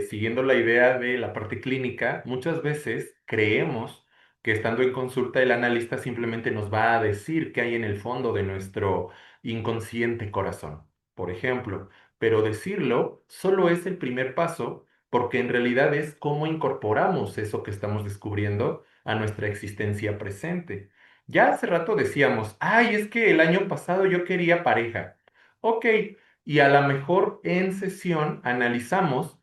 Siguiendo la idea de la parte clínica, muchas veces creemos que estando en consulta el analista simplemente nos va a decir qué hay en el fondo de nuestro inconsciente corazón, por ejemplo, pero decirlo solo es el primer paso porque en realidad es cómo incorporamos eso que estamos descubriendo a nuestra existencia presente. Ya hace rato decíamos, ay, es que el año pasado yo quería pareja. Ok, y a lo mejor en sesión analizamos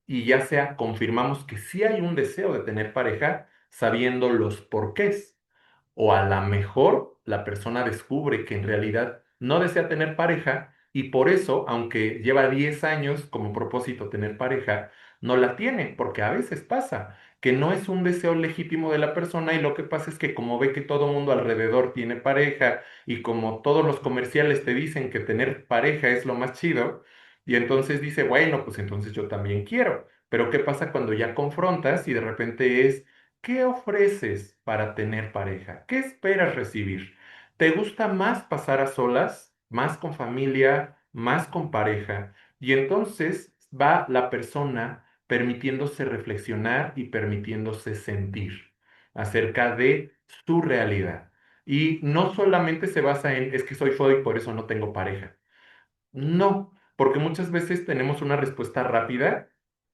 y ya sea confirmamos que sí hay un deseo de tener pareja sabiendo los porqués. O a lo mejor la persona descubre que en realidad no desea tener pareja y por eso, aunque lleva 10 años como propósito tener pareja, no la tiene, porque a veces pasa que no es un deseo legítimo de la persona y lo que pasa es que como ve que todo mundo alrededor tiene pareja y como todos los comerciales te dicen que tener pareja es lo más chido, y entonces dice, bueno, pues entonces yo también quiero. Pero ¿qué pasa cuando ya confrontas y de repente es ¿qué ofreces para tener pareja? ¿Qué esperas recibir? ¿Te gusta más pasar a solas, más con familia, más con pareja? Y entonces va la persona permitiéndose reflexionar y permitiéndose sentir acerca de su realidad. Y no solamente se basa en, es que soy feo y por eso no tengo pareja. No, porque muchas veces tenemos una respuesta rápida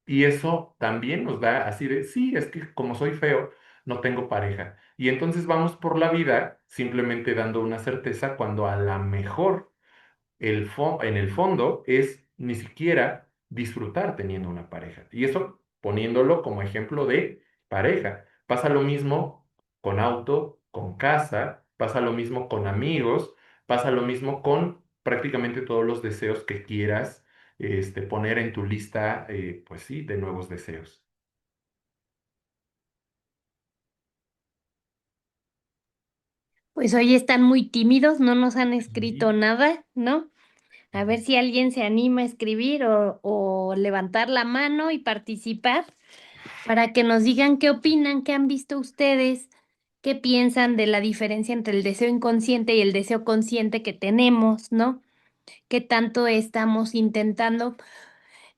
y eso también nos da así de, sí, es que como soy feo, no tengo pareja. Y entonces vamos por la vida simplemente dando una certeza cuando a la mejor en el fondo es ni siquiera disfrutar teniendo una pareja. Y eso poniéndolo como ejemplo de pareja. Pasa lo mismo con auto, con casa, pasa lo mismo con amigos, pasa lo mismo con prácticamente todos los deseos que quieras poner en tu lista, pues sí, de nuevos deseos. Pues hoy están muy tímidos, no nos han escrito Sí. nada, ¿no? A ver si alguien se anima a escribir o levantar la mano y participar para que nos digan qué opinan, qué han visto ustedes, qué piensan de la diferencia entre el deseo inconsciente y el deseo consciente que tenemos, ¿no? Qué tanto estamos intentando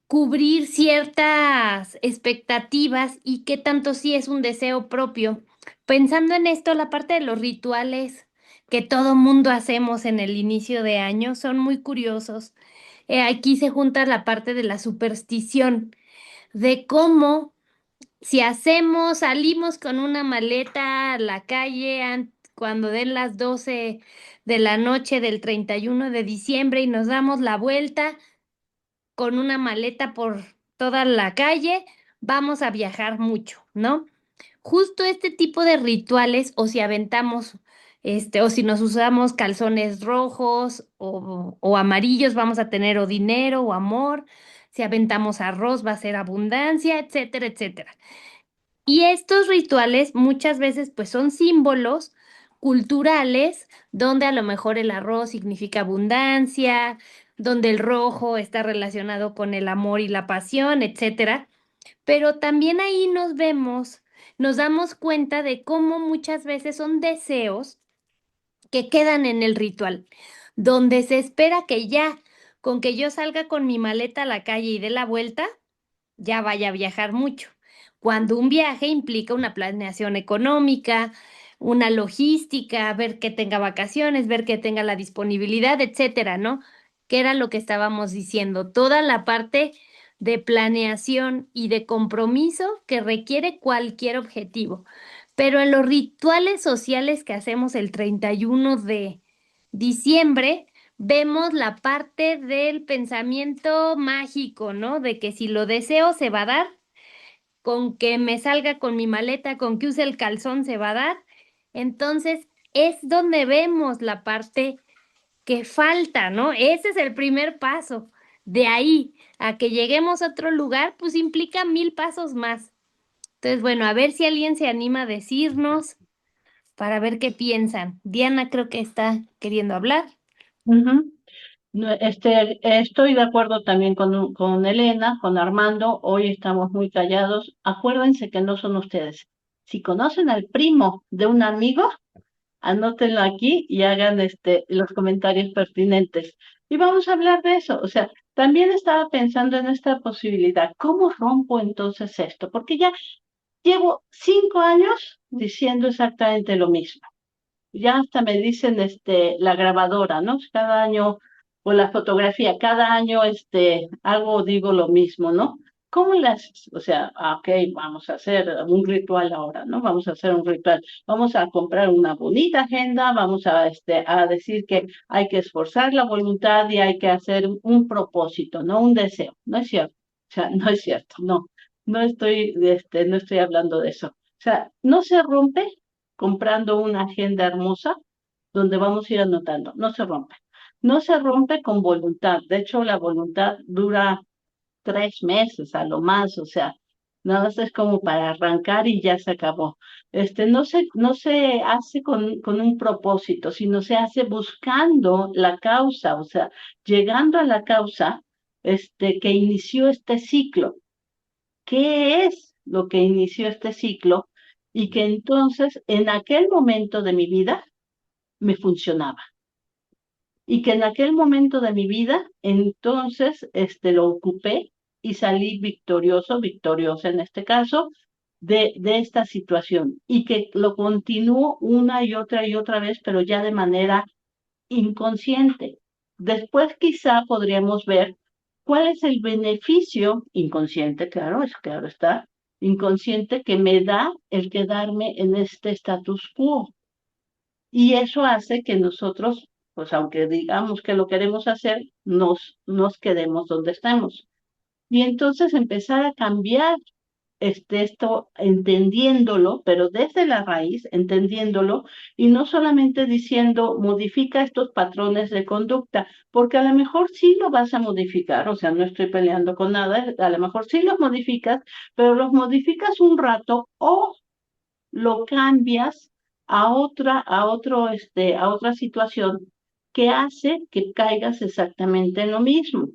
cubrir ciertas expectativas y qué tanto sí es un deseo propio. Pensando en esto, la parte de los rituales que todo mundo hacemos en el inicio de año son muy curiosos. Aquí se junta la parte de la superstición, de cómo si salimos con una maleta a la calle cuando den las 12 de la noche del 31 de diciembre y nos damos la vuelta con una maleta por toda la calle, vamos a viajar mucho, ¿no? Justo este tipo de rituales, o si aventamos, o si nos usamos calzones rojos o amarillos, vamos a tener o dinero o amor. Si aventamos arroz, va a ser abundancia, etcétera, etcétera. Y estos rituales muchas veces pues son símbolos culturales donde a lo mejor el arroz significa abundancia, donde el rojo está relacionado con el amor y la pasión, etcétera. Pero también ahí nos damos cuenta de cómo muchas veces son deseos que quedan en el ritual, donde se espera que ya, con que yo salga con mi maleta a la calle y dé la vuelta, ya vaya a viajar mucho. Cuando un viaje implica una planeación económica, una logística, ver que tenga vacaciones, ver que tenga la disponibilidad, etcétera, ¿no? Que era lo que estábamos diciendo, toda la parte de planeación y de compromiso que requiere cualquier objetivo. Pero en los rituales sociales que hacemos el 31 de diciembre, vemos la parte del pensamiento mágico, ¿no? De que si lo deseo se va a dar, con que me salga con mi maleta, con que use el calzón se va a dar. Entonces, es donde vemos la parte que falta, ¿no? Ese es el primer paso. De ahí a que lleguemos a otro lugar, pues implica 1000 pasos más. Entonces, bueno, a ver si alguien se anima a decirnos para ver qué piensan. Diana creo que está queriendo hablar. Ujú. No, estoy de acuerdo también con Elena, con Armando. Hoy estamos muy callados. Acuérdense que no son ustedes. Si conocen al primo de un amigo, anótenlo aquí y hagan los comentarios pertinentes. Y vamos a hablar de eso. O sea, también estaba pensando en esta posibilidad. ¿Cómo rompo entonces esto? Porque ya llevo 5 años diciendo exactamente lo mismo. Ya hasta me dicen la grabadora, ¿no? Cada año, o la fotografía, cada año algo digo lo mismo, ¿no? ¿Cómo las, o sea, ok, vamos a hacer un ritual ahora, ¿no? Vamos a hacer un ritual. Vamos a comprar una bonita agenda, vamos a decir que hay que esforzar la voluntad y hay que hacer un propósito, no un deseo. No es cierto. O sea, no es cierto, no. No estoy hablando de eso. O sea, no se rompe comprando una agenda hermosa donde vamos a ir anotando. No se rompe. No se rompe con voluntad. De hecho, la voluntad dura 3 meses a lo más, o sea, nada más es como para arrancar y ya se acabó. No se hace con un propósito, sino se hace buscando la causa, o sea, llegando a la causa, que inició este ciclo. ¿Qué es lo que inició este ciclo? Y que entonces en aquel momento de mi vida me funcionaba. Y que en aquel momento de mi vida, entonces, lo ocupé y salí victorioso, victoriosa en este caso, de esta situación. Y que lo continúo una y otra vez, pero ya de manera inconsciente. Después quizá podríamos ver cuál es el beneficio inconsciente, claro, es claro está, inconsciente que me da el quedarme en este status quo. Y eso hace que nosotros, pues aunque digamos que lo queremos hacer, nos quedemos donde estamos. Y entonces empezar a cambiar esto entendiéndolo, pero desde la raíz, entendiéndolo, y no solamente diciendo modifica estos patrones de conducta, porque a lo mejor sí lo vas a modificar, o sea, no estoy peleando con nada, a lo mejor sí los modificas, pero los modificas un rato o lo cambias a otra situación que hace que caigas exactamente en lo mismo.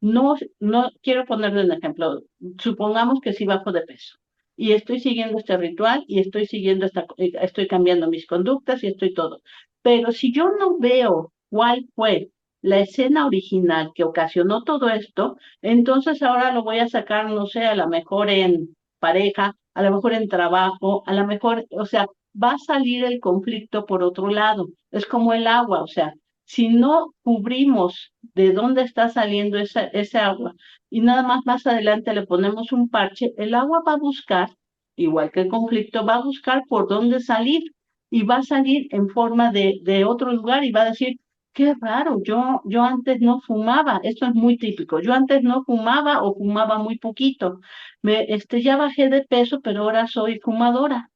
No, no quiero ponerle un ejemplo. Supongamos que sí bajo de peso y estoy siguiendo este ritual y estoy cambiando mis conductas y estoy todo. Pero si yo no veo cuál fue la escena original que ocasionó todo esto, entonces ahora lo voy a sacar, no sé, a lo mejor en pareja, a lo mejor en trabajo, a lo mejor, o sea, va a salir el conflicto por otro lado. Es como el agua, o sea, si no cubrimos de dónde está saliendo ese agua y nada más adelante le ponemos un parche, el agua va a buscar, igual que el conflicto, va a buscar por dónde salir y va a salir en forma de otro lugar y va a decir, qué raro, yo antes no fumaba, esto es muy típico, yo antes no fumaba o fumaba muy poquito, ya bajé de peso, pero ahora soy fumadora.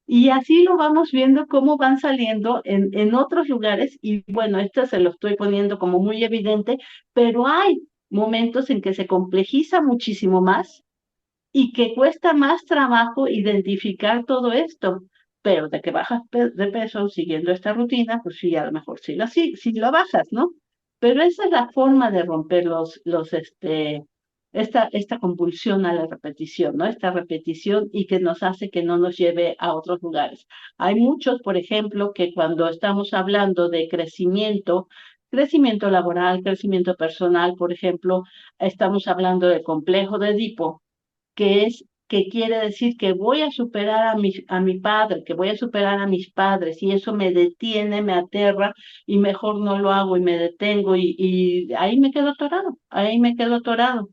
Y así lo vamos viendo cómo van saliendo en otros lugares y bueno, esto se lo estoy poniendo como muy evidente, pero hay momentos en que se complejiza muchísimo más y que cuesta más trabajo identificar todo esto. Pero de que bajas de peso siguiendo esta rutina, pues sí, a lo mejor sí lo bajas, ¿no? Pero esa es la forma de romper esta compulsión a la repetición, ¿no? Esta repetición y que nos hace que no nos lleve a otros lugares. Hay muchos, por ejemplo, que cuando estamos hablando de crecimiento laboral, crecimiento personal, por ejemplo, estamos hablando del complejo de Edipo, que quiere decir que voy a superar a mi padre, que voy a superar a mis padres, y eso me detiene, me aterra, y mejor no lo hago y me detengo, y ahí me quedo atorado, ahí me quedo atorado.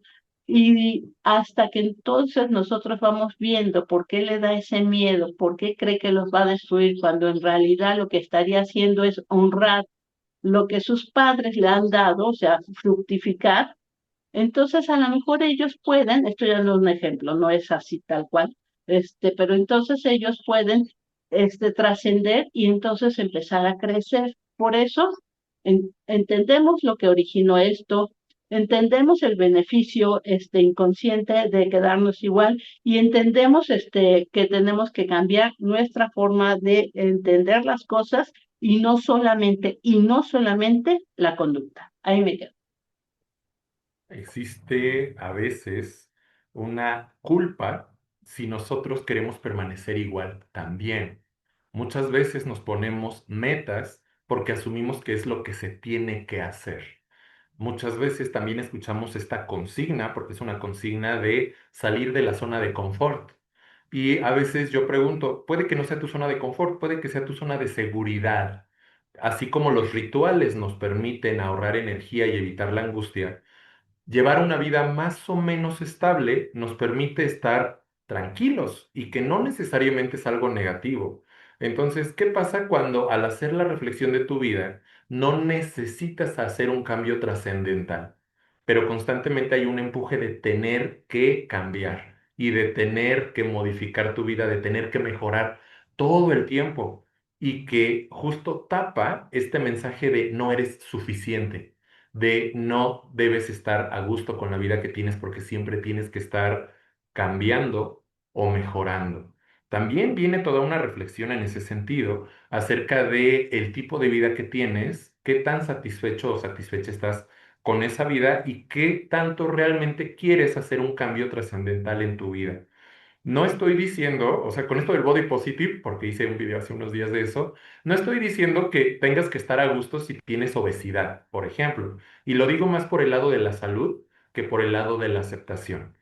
Y hasta que entonces nosotros vamos viendo por qué le da ese miedo, por qué cree que los va a destruir, cuando en realidad lo que estaría haciendo es honrar lo que sus padres le han dado, o sea, fructificar. Entonces, a lo mejor ellos pueden, esto ya no es un ejemplo, no es así tal cual, pero entonces ellos pueden, trascender y entonces empezar a crecer. Por eso, entendemos lo que originó esto, entendemos el beneficio, inconsciente de quedarnos igual y entendemos, que tenemos que cambiar nuestra forma de entender las cosas y no solamente la conducta. Ahí me quedo. Existe a veces una culpa si nosotros queremos permanecer igual también. Muchas veces nos ponemos metas porque asumimos que es lo que se tiene que hacer. Muchas veces también escuchamos esta consigna, porque es una consigna de salir de la zona de confort. Y a veces yo pregunto, puede que no sea tu zona de confort, puede que sea tu zona de seguridad. Así como los rituales nos permiten ahorrar energía y evitar la angustia, llevar una vida más o menos estable nos permite estar tranquilos y que no necesariamente es algo negativo. Entonces, ¿qué pasa cuando al hacer la reflexión de tu vida no necesitas hacer un cambio trascendental, pero constantemente hay un empuje de tener que cambiar y de tener que modificar tu vida, de tener que mejorar todo el tiempo y que justo tapa este mensaje de no eres suficiente, de no debes estar a gusto con la vida que tienes porque siempre tienes que estar cambiando o mejorando? También viene toda una reflexión en ese sentido acerca de el tipo de vida que tienes, qué tan satisfecho o satisfecha estás con esa vida y qué tanto realmente quieres hacer un cambio trascendental en tu vida. No estoy diciendo, o sea, con esto del body positive, porque hice un video hace unos días de eso, no estoy diciendo que tengas que estar a gusto si tienes obesidad, por ejemplo. Y lo digo más por el lado de la salud que por el lado de la aceptación.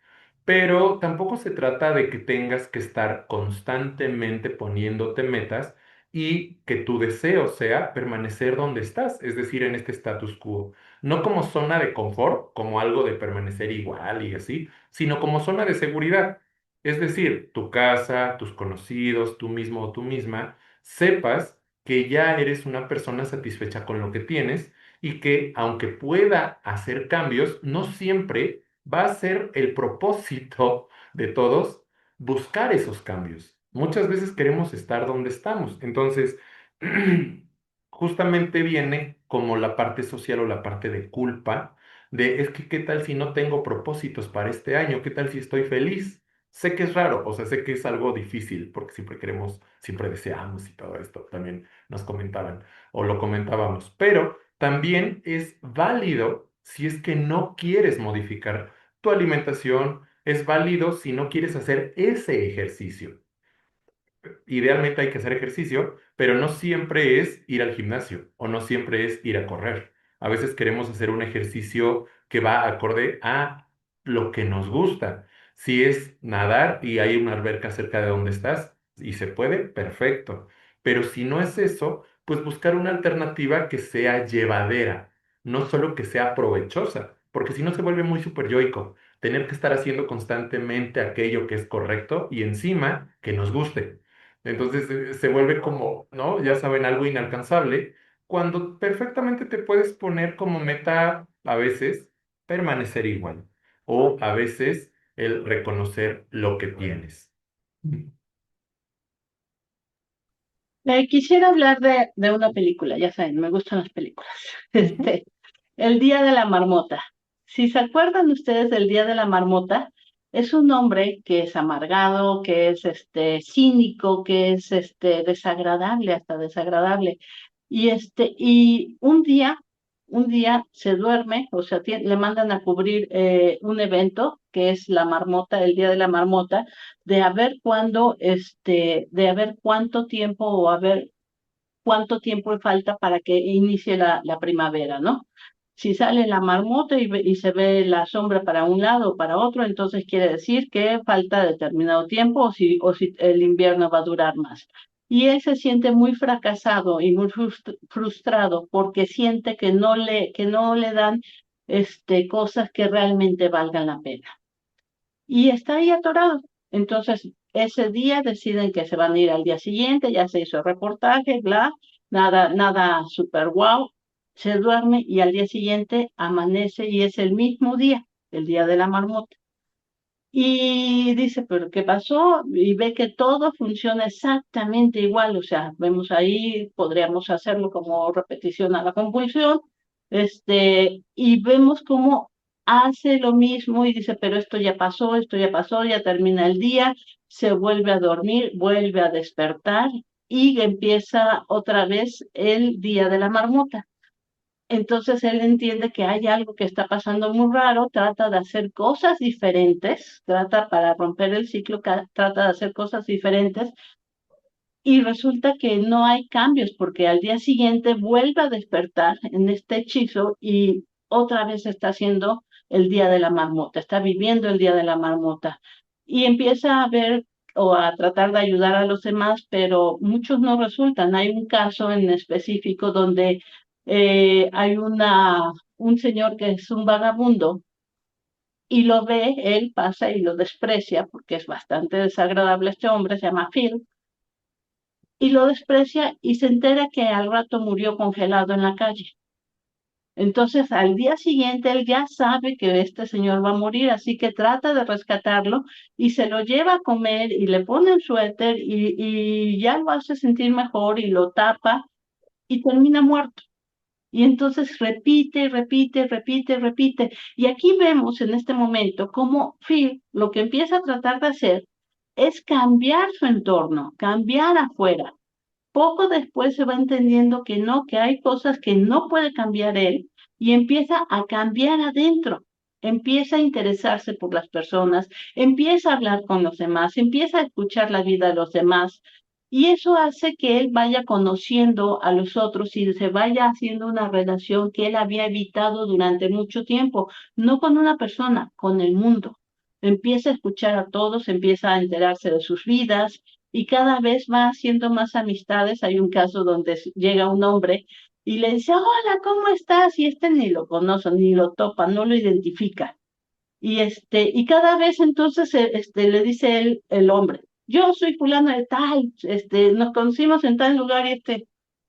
Pero tampoco se trata de que tengas que estar constantemente poniéndote metas y que tu deseo sea permanecer donde estás, es decir, en este status quo. No como zona de confort, como algo de permanecer igual y así, sino como zona de seguridad. Es decir, tu casa, tus conocidos, tú mismo o tú misma, sepas que ya eres una persona satisfecha con lo que tienes y que aunque pueda hacer cambios, no siempre va a ser el propósito de todos buscar esos cambios. Muchas veces queremos estar donde estamos. Entonces, justamente viene como la parte social o la parte de culpa de es que qué tal si no tengo propósitos para este año, qué tal si estoy feliz. Sé que es raro, o sea, sé que es algo difícil porque siempre queremos, siempre deseamos y todo esto también nos comentaban o lo comentábamos, pero también es válido si es que no quieres modificar tu alimentación, es válido si no quieres hacer ese ejercicio. Idealmente hay que hacer ejercicio, pero no siempre es ir al gimnasio o no siempre es ir a correr. A veces queremos hacer un ejercicio que va acorde a lo que nos gusta. Si es nadar y hay una alberca cerca de donde estás y se puede, perfecto. Pero si no es eso, pues buscar una alternativa que sea llevadera, no solo que sea provechosa, porque si no se vuelve muy superyoico. Tener que estar haciendo constantemente aquello que es correcto y encima que nos guste. Entonces se vuelve como, ¿no? Ya saben, algo inalcanzable, cuando perfectamente te puedes poner como meta a veces permanecer igual o a veces el reconocer lo que tienes. Quisiera hablar de una película, ya saben, me gustan las películas. Ujú. Este, El Día de la Marmota. Si se acuerdan ustedes del Día de la Marmota, es un hombre que es amargado, que es cínico, que es desagradable, hasta desagradable. Y un día se duerme, o sea, le mandan a cubrir un evento que es la marmota, el Día de la Marmota, de a ver cuándo, de a ver cuánto tiempo o a ver cuánto tiempo falta para que inicie la primavera, ¿no? Si sale la marmota y se ve la sombra para un lado o para otro, entonces quiere decir que falta determinado tiempo o si el invierno va a durar más. Y él se siente muy fracasado y muy frustrado porque siente que no le dan cosas que realmente valgan la pena. y está ahí atorado. Entonces, ese día deciden que se van a ir al día siguiente, ya se hizo el reportaje, bla, nada super wow, se duerme y al día siguiente amanece y es el mismo día, el día de la marmota. Y dice, pero ¿qué pasó? Y ve que todo funciona exactamente igual, o sea, vemos ahí, podríamos hacerlo como repetición a la compulsión, y vemos cómo hace lo mismo y dice, pero esto ya termina el día, se vuelve a dormir, vuelve a despertar y empieza otra vez el día de la marmota. Entonces él entiende que hay algo que está pasando muy raro, trata de hacer cosas diferentes, trata para romper el ciclo, trata de hacer cosas diferentes y resulta que no hay cambios porque al día siguiente vuelve a despertar en este hechizo y otra vez está haciendo el día de la marmota, está viviendo el día de la marmota y empieza a ver o a tratar de ayudar a los demás, pero muchos no resultan. Hay un caso en específico donde hay un señor que es un vagabundo y lo ve, él pasa y lo desprecia porque es bastante desagradable este hombre, se llama Phil y lo desprecia y se entera que al rato murió congelado en la calle. Entonces, al día siguiente, él ya sabe que este señor va a morir, así que trata de rescatarlo y se lo lleva a comer y le pone un suéter y ya lo hace sentir mejor y lo tapa y termina muerto. Y entonces repite, repite, repite, repite. Y aquí vemos en este momento cómo Phil lo que empieza a tratar de hacer es cambiar su entorno, cambiar afuera. Poco después se va entendiendo que no, que hay cosas que no puede cambiar él y empieza a cambiar adentro. Empieza a interesarse por las personas, empieza a hablar con los demás, empieza a escuchar la vida de los demás y eso hace que él vaya conociendo a los otros y se vaya haciendo una relación que él había evitado durante mucho tiempo, no con una persona, con el mundo. Empieza a escuchar a todos, empieza a enterarse de sus vidas, y cada vez va haciendo más amistades. Hay un caso donde llega un hombre y le dice, hola, ¿cómo estás? Y este ni lo conoce, ni lo topa, no lo identifica. Y cada vez entonces le dice el hombre, yo soy fulano de tal, nos conocimos en tal lugar y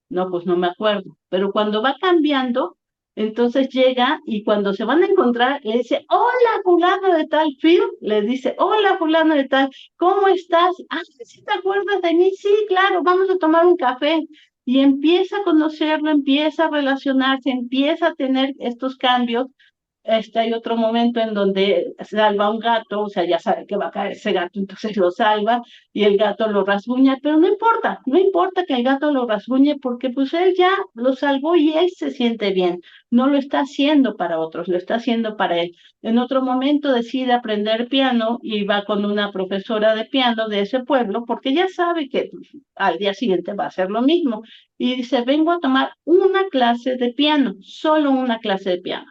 no, pues no me acuerdo. Pero cuando va cambiando, entonces llega y cuando se van a encontrar, le dice, hola, fulano de tal, Phil, le dice, hola, fulano de tal, ¿cómo estás? Ah, ¿sí te acuerdas de mí? Sí, claro, vamos a tomar un café. Y empieza a conocerlo, empieza a relacionarse, empieza a tener estos cambios. Hay otro momento en donde salva a un gato, o sea, ya sabe que va a caer ese gato, entonces lo salva y el gato lo rasguña, pero no importa, no importa que el gato lo rasguñe porque pues él ya lo salvó y él se siente bien, no lo está haciendo para otros, lo está haciendo para él. En otro momento decide aprender piano y va con una profesora de piano de ese pueblo porque ya sabe que pues, al día siguiente va a hacer lo mismo y dice, vengo a tomar una clase de piano, solo una clase de piano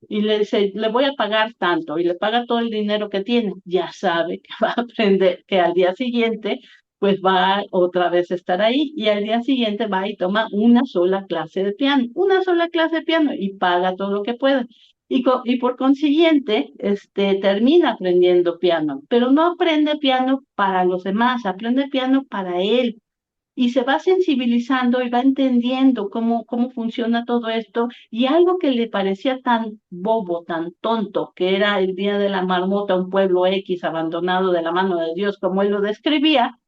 y le dice, le voy a pagar tanto y le paga todo el dinero que tiene, ya sabe que va a aprender, que al día siguiente pues va otra vez a estar ahí y al día siguiente va y toma una sola clase de piano, una sola clase de piano y paga todo lo que puede. Y por consiguiente, termina aprendiendo piano, pero no aprende piano para los demás, aprende piano para él, y se va sensibilizando y va entendiendo cómo funciona todo esto y algo que le parecía tan bobo, tan tonto, que era el día de la marmota, un pueblo X abandonado de la mano de Dios, como él lo describía,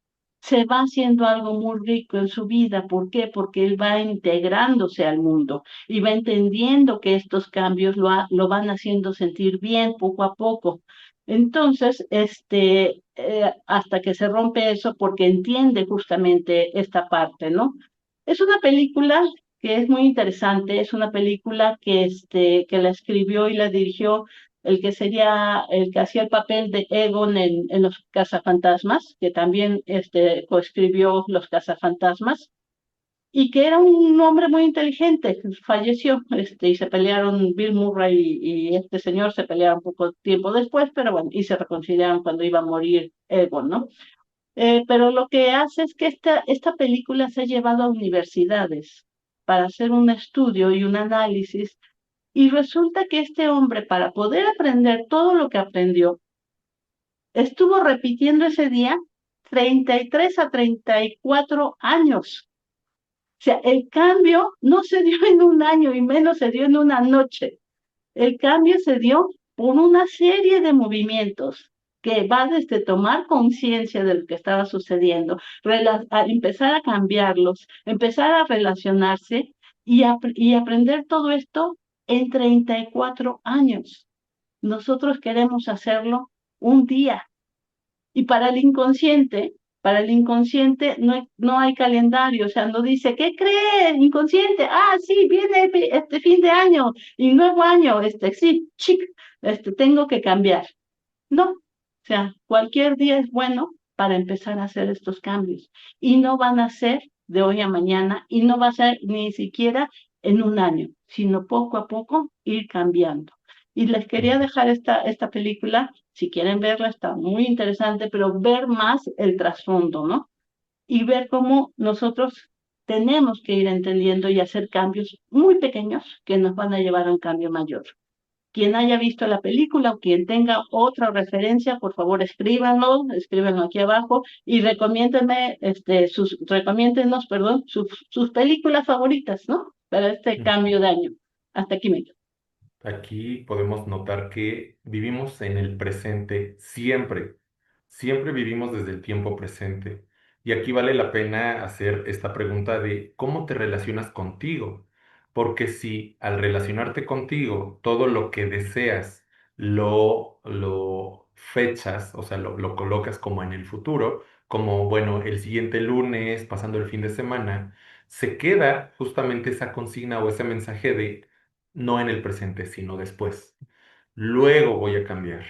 se va haciendo algo muy rico en su vida. ¿Por qué? Porque él va integrándose al mundo y va entendiendo que estos cambios lo van haciendo sentir bien poco a poco. Entonces, hasta que se rompe eso porque entiende justamente esta parte, ¿no? Es una película que es muy interesante, es una película que la escribió y la dirigió el que hacía el papel de Egon en Los Cazafantasmas, que también coescribió Los Cazafantasmas, y que era un hombre muy inteligente, falleció, y se pelearon Bill Murray y este señor se pelearon poco tiempo después, pero bueno, y se reconciliaron cuando iba a morir Egon, ¿no? Pero lo que hace es que esta película se ha llevado a universidades para hacer un estudio y un análisis y resulta que este hombre, para poder aprender todo lo que aprendió, estuvo repitiendo ese día 33 a 34 años. O sea, el cambio no se dio en un año y menos se dio en una noche. El cambio se dio por una serie de movimientos que va desde tomar conciencia de lo que estaba sucediendo, a empezar a cambiarlos, empezar a relacionarse y aprender todo esto en 34 años. Nosotros queremos hacerlo un día. Y para el inconsciente no hay calendario, o sea, no dice, ¿qué cree, inconsciente? Ah, sí, viene este fin de año y nuevo año, sí, chic, tengo que cambiar. No, o sea, cualquier día es bueno para empezar a hacer estos cambios y no van a ser de hoy a mañana y no va a ser ni siquiera en un año, sino poco a poco ir cambiando. Y les quería dejar esta película, si quieren verla, está muy interesante, pero ver más el trasfondo, ¿no? Y ver cómo nosotros tenemos que ir entendiendo y hacer cambios muy pequeños que nos van a llevar a un cambio mayor. Quien haya visto la película o quien tenga otra referencia, por favor escríbanlo aquí abajo y recomiéndenos, perdón, sus películas favoritas, ¿no? Para este cambio de año. Hasta aquí me quedo. Aquí podemos notar que vivimos en el presente siempre, siempre vivimos desde el tiempo presente. Y aquí vale la pena hacer esta pregunta de cómo te relacionas contigo. Porque si al relacionarte contigo, todo lo que deseas lo fechas, o sea, lo colocas como en el futuro, como, bueno, el siguiente lunes, pasando el fin de semana, se queda justamente esa consigna o ese mensaje de no en el presente, sino después. Luego voy a cambiar.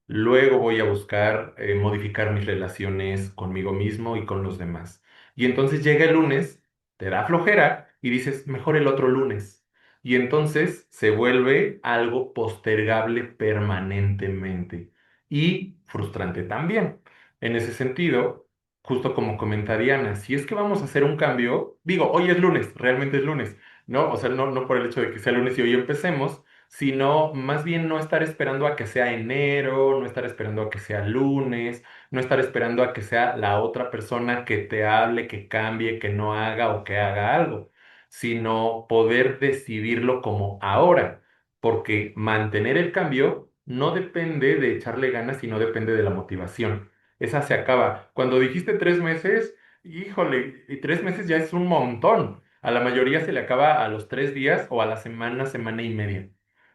Luego voy a buscar modificar mis relaciones conmigo mismo y con los demás. Y entonces llega el lunes, te da flojera y dices, mejor el otro lunes. Y entonces se vuelve algo postergable permanentemente y frustrante también. En ese sentido, justo como comenta Diana, si es que vamos a hacer un cambio, digo, hoy es lunes, realmente es lunes, ¿no? O sea, no por el hecho de que sea lunes y hoy empecemos, sino más bien no estar esperando a que sea enero, no estar esperando a que sea lunes, no estar esperando a que sea la otra persona que te hable, que cambie, que no haga o que haga algo, sino poder decidirlo como ahora, porque mantener el cambio no depende de echarle ganas, sino depende de la motivación. Esa se acaba. Cuando dijiste 3 meses, híjole, y 3 meses ya es un montón. A la mayoría se le acaba a los 3 días o a la semana, semana y media.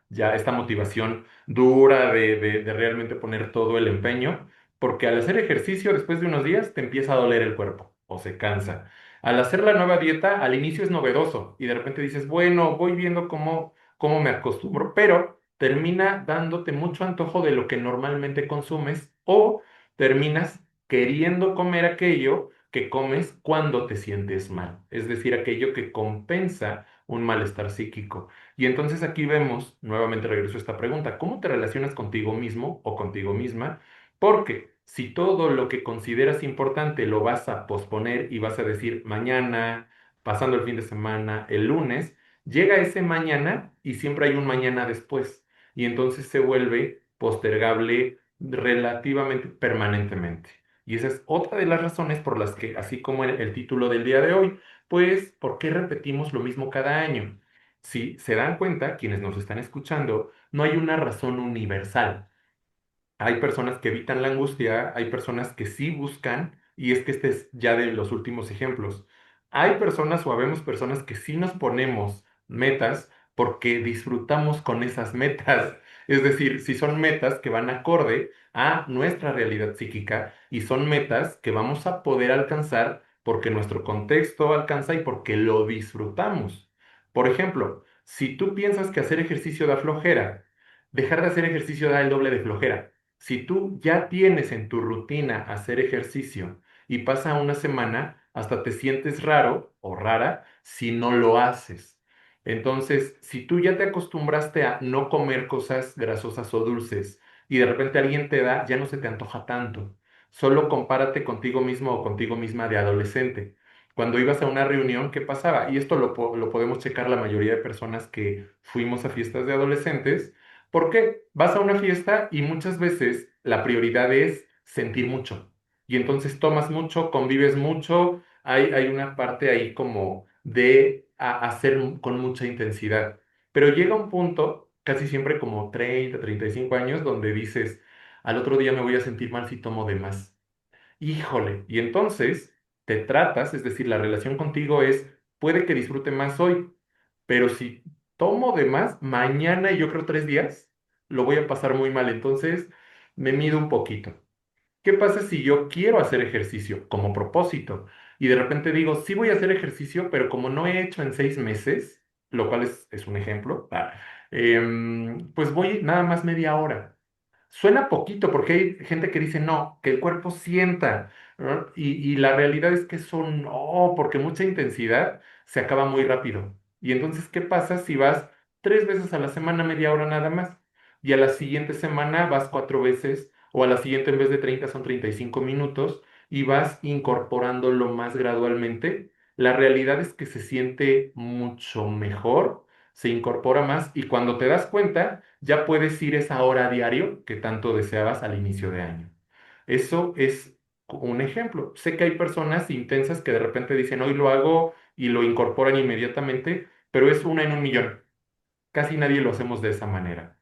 Ya esta motivación dura de realmente poner todo el empeño, porque al hacer ejercicio después de unos días te empieza a doler el cuerpo o se cansa. Al hacer la nueva dieta, al inicio es novedoso y de repente dices, bueno, voy viendo cómo me acostumbro, pero termina dándote mucho antojo de lo que normalmente consumes o terminas queriendo comer aquello que comes cuando te sientes mal, es decir, aquello que compensa un malestar psíquico. Y entonces aquí vemos, nuevamente regreso a esta pregunta, ¿cómo te relacionas contigo mismo o contigo misma? Porque si todo lo que consideras importante lo vas a posponer y vas a decir mañana, pasando el fin de semana, el lunes, llega ese mañana y siempre hay un mañana después. Y entonces se vuelve postergable relativamente permanentemente. Y esa es otra de las razones por las que, así como el título del día de hoy, pues, ¿por qué repetimos lo mismo cada año? Si se dan cuenta, quienes nos están escuchando, no hay una razón universal. Hay personas que evitan la angustia, hay personas que sí buscan, y es que este es ya de los últimos ejemplos. Hay personas o habemos personas que sí nos ponemos metas porque disfrutamos con esas metas. Es decir, si son metas que van acorde a nuestra realidad psíquica y son metas que vamos a poder alcanzar porque nuestro contexto alcanza y porque lo disfrutamos. Por ejemplo, si tú piensas que hacer ejercicio da flojera, dejar de hacer ejercicio da el doble de flojera. Si tú ya tienes en tu rutina hacer ejercicio y pasa una semana, hasta te sientes raro o rara si no lo haces. Entonces, si tú ya te acostumbraste a no comer cosas grasosas o dulces y de repente alguien te da, ya no se te antoja tanto. Solo compárate contigo mismo o contigo misma de adolescente. Cuando ibas a una reunión, ¿qué pasaba? Y esto lo podemos checar la mayoría de personas que fuimos a fiestas de adolescentes. ¿Por qué? Vas a una fiesta y muchas veces la prioridad es sentir mucho. Y entonces tomas mucho, convives mucho, hay una parte ahí como de hacer con mucha intensidad. Pero llega un punto, casi siempre como 30, 35 años, donde dices, al otro día me voy a sentir mal si tomo de más. Híjole, y entonces te tratas, es decir, la relación contigo es, puede que disfrute más hoy, pero si tomo de más, mañana y yo creo 3 días, lo voy a pasar muy mal. Entonces me mido un poquito. ¿Qué pasa si yo quiero hacer ejercicio como propósito y de repente digo, sí voy a hacer ejercicio, pero como no he hecho en 6 meses, lo cual es un ejemplo, pues voy nada más media hora. Suena poquito porque hay gente que dice no, que el cuerpo sienta, ¿no? Y la realidad es que eso no, porque mucha intensidad se acaba muy rápido. Y entonces, ¿qué pasa si vas 3 veces a la semana, media hora nada más? Y a la siguiente semana vas 4 veces, o a la siguiente en vez de 30 son 35 minutos, y vas incorporándolo más gradualmente. La realidad es que se siente mucho mejor, se incorpora más, y cuando te das cuenta ya puedes ir esa hora a diario que tanto deseabas al inicio de año. Eso es un ejemplo. Sé que hay personas intensas que de repente dicen, hoy lo hago y lo incorporan inmediatamente, pero es una en un millón. Casi nadie lo hacemos de esa manera.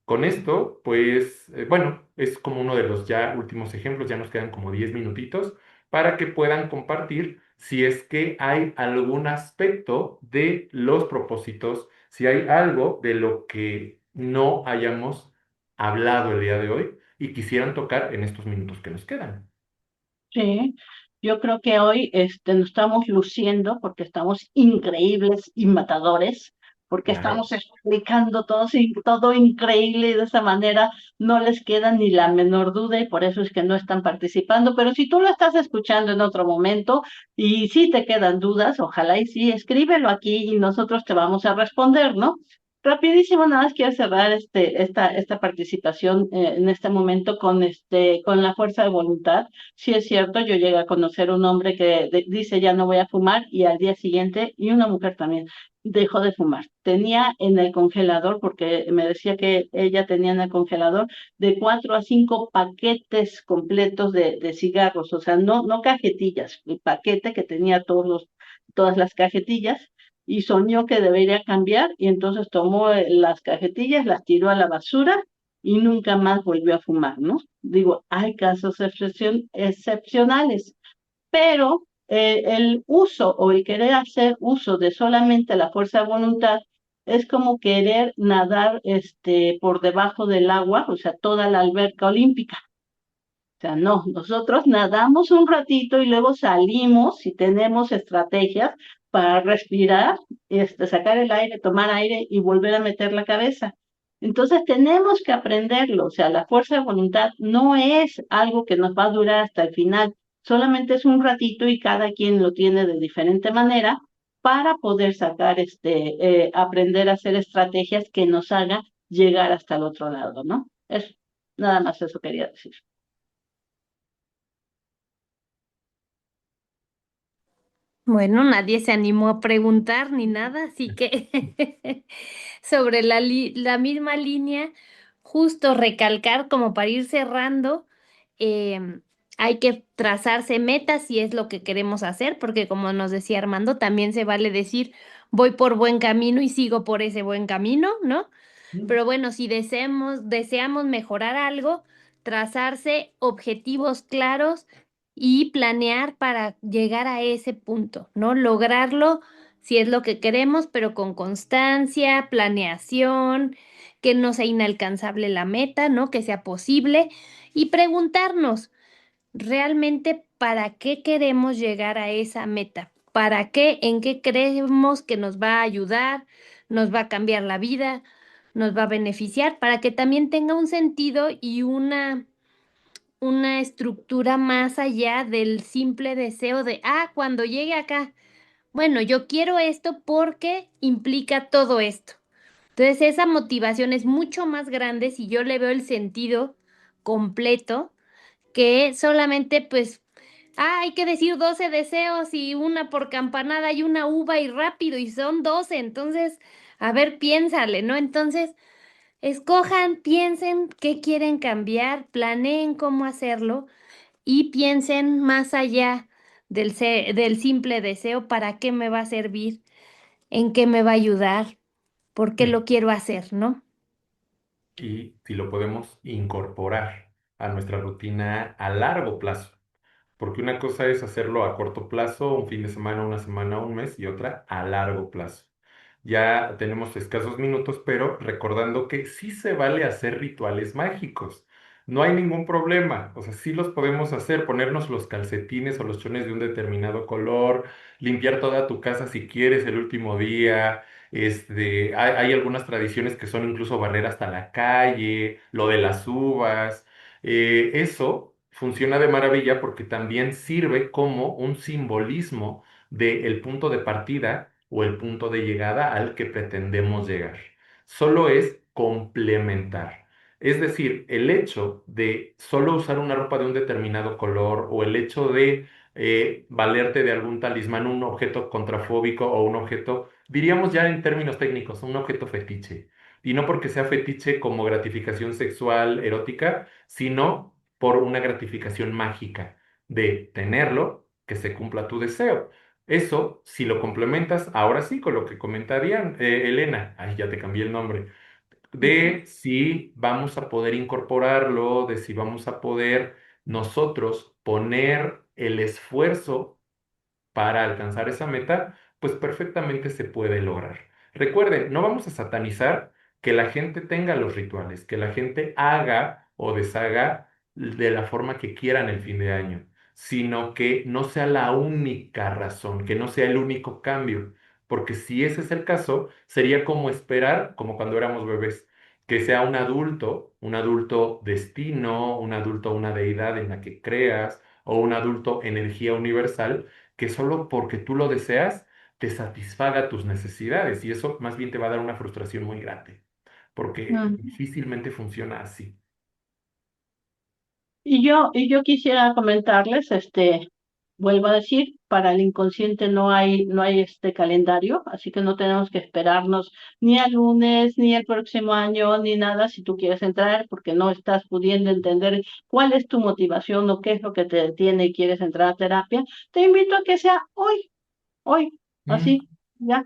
Con esto, pues, bueno, es como uno de los ya últimos ejemplos, ya nos quedan como 10 minutitos para que puedan compartir si es que hay algún aspecto de los propósitos, si hay algo de lo que no hayamos hablado el día de hoy y quisieran tocar en estos minutos que nos quedan. Sí, yo creo que hoy nos estamos luciendo porque estamos increíbles y matadores, porque estamos Claro. explicando todo, todo increíble y de esa manera no les queda ni la menor duda y por eso es que no están participando. Pero si tú lo estás escuchando en otro momento y si te quedan dudas, ojalá y sí, escríbelo aquí y nosotros te vamos a responder, ¿no? Rapidísimo, nada más quiero cerrar esta participación en este momento con la fuerza de voluntad. Sí es cierto, yo llegué a conocer un hombre que dice ya no voy a fumar y al día siguiente, y una mujer también, dejó de fumar. Tenía en el congelador, porque me decía que ella tenía en el congelador de 4 a 5 paquetes completos de cigarros, o sea, no cajetillas, el paquete que tenía todas las cajetillas. Y soñó que debería cambiar y entonces tomó las cajetillas, las tiró a la basura y nunca más volvió a fumar, ¿no? Digo, hay casos excepcionales, pero el uso o el querer hacer uso de solamente la fuerza de voluntad es como querer nadar por debajo del agua, o sea, toda la alberca olímpica. O sea, no, nosotros nadamos un ratito y luego salimos y tenemos estrategias para respirar, sacar el aire, tomar aire y volver a meter la cabeza. Entonces tenemos que aprenderlo, o sea, la fuerza de voluntad no es algo que nos va a durar hasta el final, solamente es un ratito y cada quien lo tiene de diferente manera para poder sacar, aprender a hacer estrategias que nos hagan llegar hasta el otro lado, ¿no? Es nada más eso quería decir. Bueno, nadie se animó a preguntar ni nada, así que sobre la misma línea, justo recalcar como para ir cerrando, hay que trazarse metas si es lo que queremos hacer, porque como nos decía Armando, también se vale decir voy por buen camino y sigo por ese buen camino, ¿no? Pero bueno, si deseamos mejorar algo, trazarse objetivos claros y planear para llegar a ese punto, ¿no? Lograrlo si es lo que queremos, pero con constancia, planeación, que no sea inalcanzable la meta, ¿no? Que sea posible y preguntarnos realmente para qué queremos llegar a esa meta, para qué, en qué creemos que nos va a ayudar, nos va a cambiar la vida, nos va a beneficiar, para que también tenga un sentido y una estructura más allá del simple deseo de, cuando llegue acá, bueno, yo quiero esto porque implica todo esto. Entonces, esa motivación es mucho más grande si yo le veo el sentido completo que solamente pues, hay que decir 12 deseos y una por campanada y una uva y rápido y son 12, entonces, a ver, piénsale, ¿no? Entonces, Escojan, piensen qué quieren cambiar, planeen cómo hacerlo y piensen más allá del simple deseo, para qué me va a servir, en qué me va a ayudar, por qué lo quiero hacer, ¿no? Y si lo podemos incorporar a nuestra rutina a largo plazo. Porque una cosa es hacerlo a corto plazo, un fin de semana, una semana, un mes, y otra a largo plazo. Ya tenemos escasos minutos, pero recordando que sí se vale hacer rituales mágicos. No hay ningún problema. O sea, sí los podemos hacer, ponernos los calcetines o los chones de un determinado color, limpiar toda tu casa si quieres el último día. Hay algunas tradiciones que son incluso barrer hasta la calle, lo de las uvas. Eso funciona de maravilla porque también sirve como un simbolismo del punto de partida o el punto de llegada al que pretendemos llegar. Solo es complementar. Es decir, el hecho de solo usar una ropa de un determinado color o el hecho de valerte de algún talismán, un objeto contrafóbico o un objeto, diríamos ya en términos técnicos, un objeto fetiche. Y no porque sea fetiche como gratificación sexual erótica, sino por una gratificación mágica de tenerlo, que se cumpla tu deseo. Eso, si lo complementas, ahora sí, con lo que comentarían Elena, ay, ya te cambié el nombre, Ujú. de si vamos a poder incorporarlo, de si vamos a poder nosotros poner el esfuerzo para alcanzar esa meta, pues perfectamente se puede lograr. Recuerden, no vamos a satanizar que la gente tenga los rituales, que la gente haga o deshaga de la forma que quieran el fin de año, sino que no sea la única razón, que no sea el único cambio, porque si ese es el caso, sería como esperar, como cuando éramos bebés, que sea un adulto destino, un adulto una deidad en la que creas, o un adulto energía universal que solo porque tú lo deseas te satisfaga tus necesidades y eso más bien te va a dar una frustración muy grande, porque Mm. difícilmente funciona así. Y yo quisiera comentarles, vuelvo a decir, para el inconsciente no hay este calendario, así que no tenemos que esperarnos ni al lunes, ni el próximo año, ni nada si tú quieres entrar, porque no estás pudiendo entender cuál es tu motivación o qué es lo que te detiene y quieres entrar a terapia. Te invito a que sea hoy, Mm, así, ya.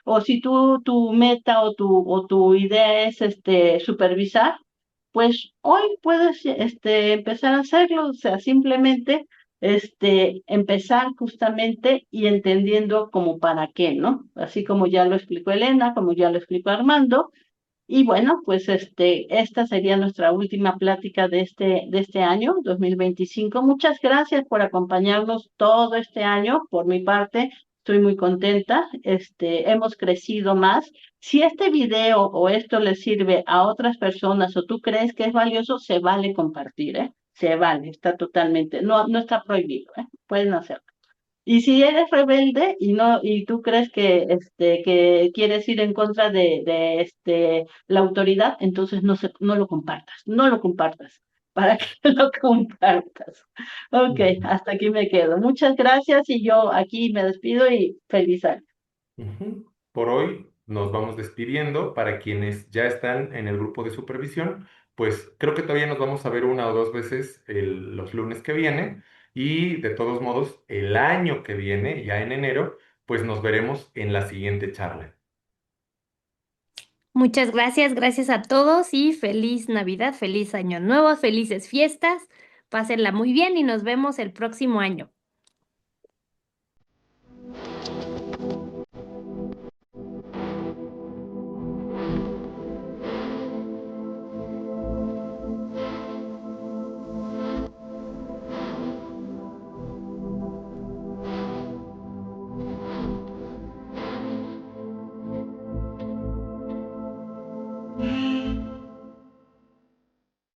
O si tu meta o tu idea es supervisar, pues hoy puedes empezar a hacerlo, o sea, simplemente empezar justamente y entendiendo como para qué, ¿no? Así como ya lo explicó Elena, como ya lo explicó Armando. Y bueno, pues esta sería nuestra última plática de este año, 2025. Muchas gracias por acompañarnos todo este año. Por mi parte, estoy muy contenta. Hemos crecido más. Si este video o esto le sirve a otras personas o tú crees que es valioso, se vale compartir, ¿eh? Se vale, está totalmente, no está prohibido, ¿eh? Pueden hacerlo. Y si eres rebelde y tú crees que quieres ir en contra de la autoridad, entonces no lo compartas, no lo compartas, para que lo compartas. Ok, ujú, hasta aquí me quedo. Muchas gracias y yo aquí me despido y feliz año. ujú. Por hoy nos vamos despidiendo. Para quienes ya están en el grupo de supervisión, pues creo que todavía nos vamos a ver una o dos veces los lunes que viene y de todos modos el año que viene, ya en enero, pues nos veremos en la siguiente charla. Muchas gracias, gracias a todos y feliz Navidad, feliz Año Nuevo, felices fiestas. Pásenla muy bien y nos vemos el próximo año.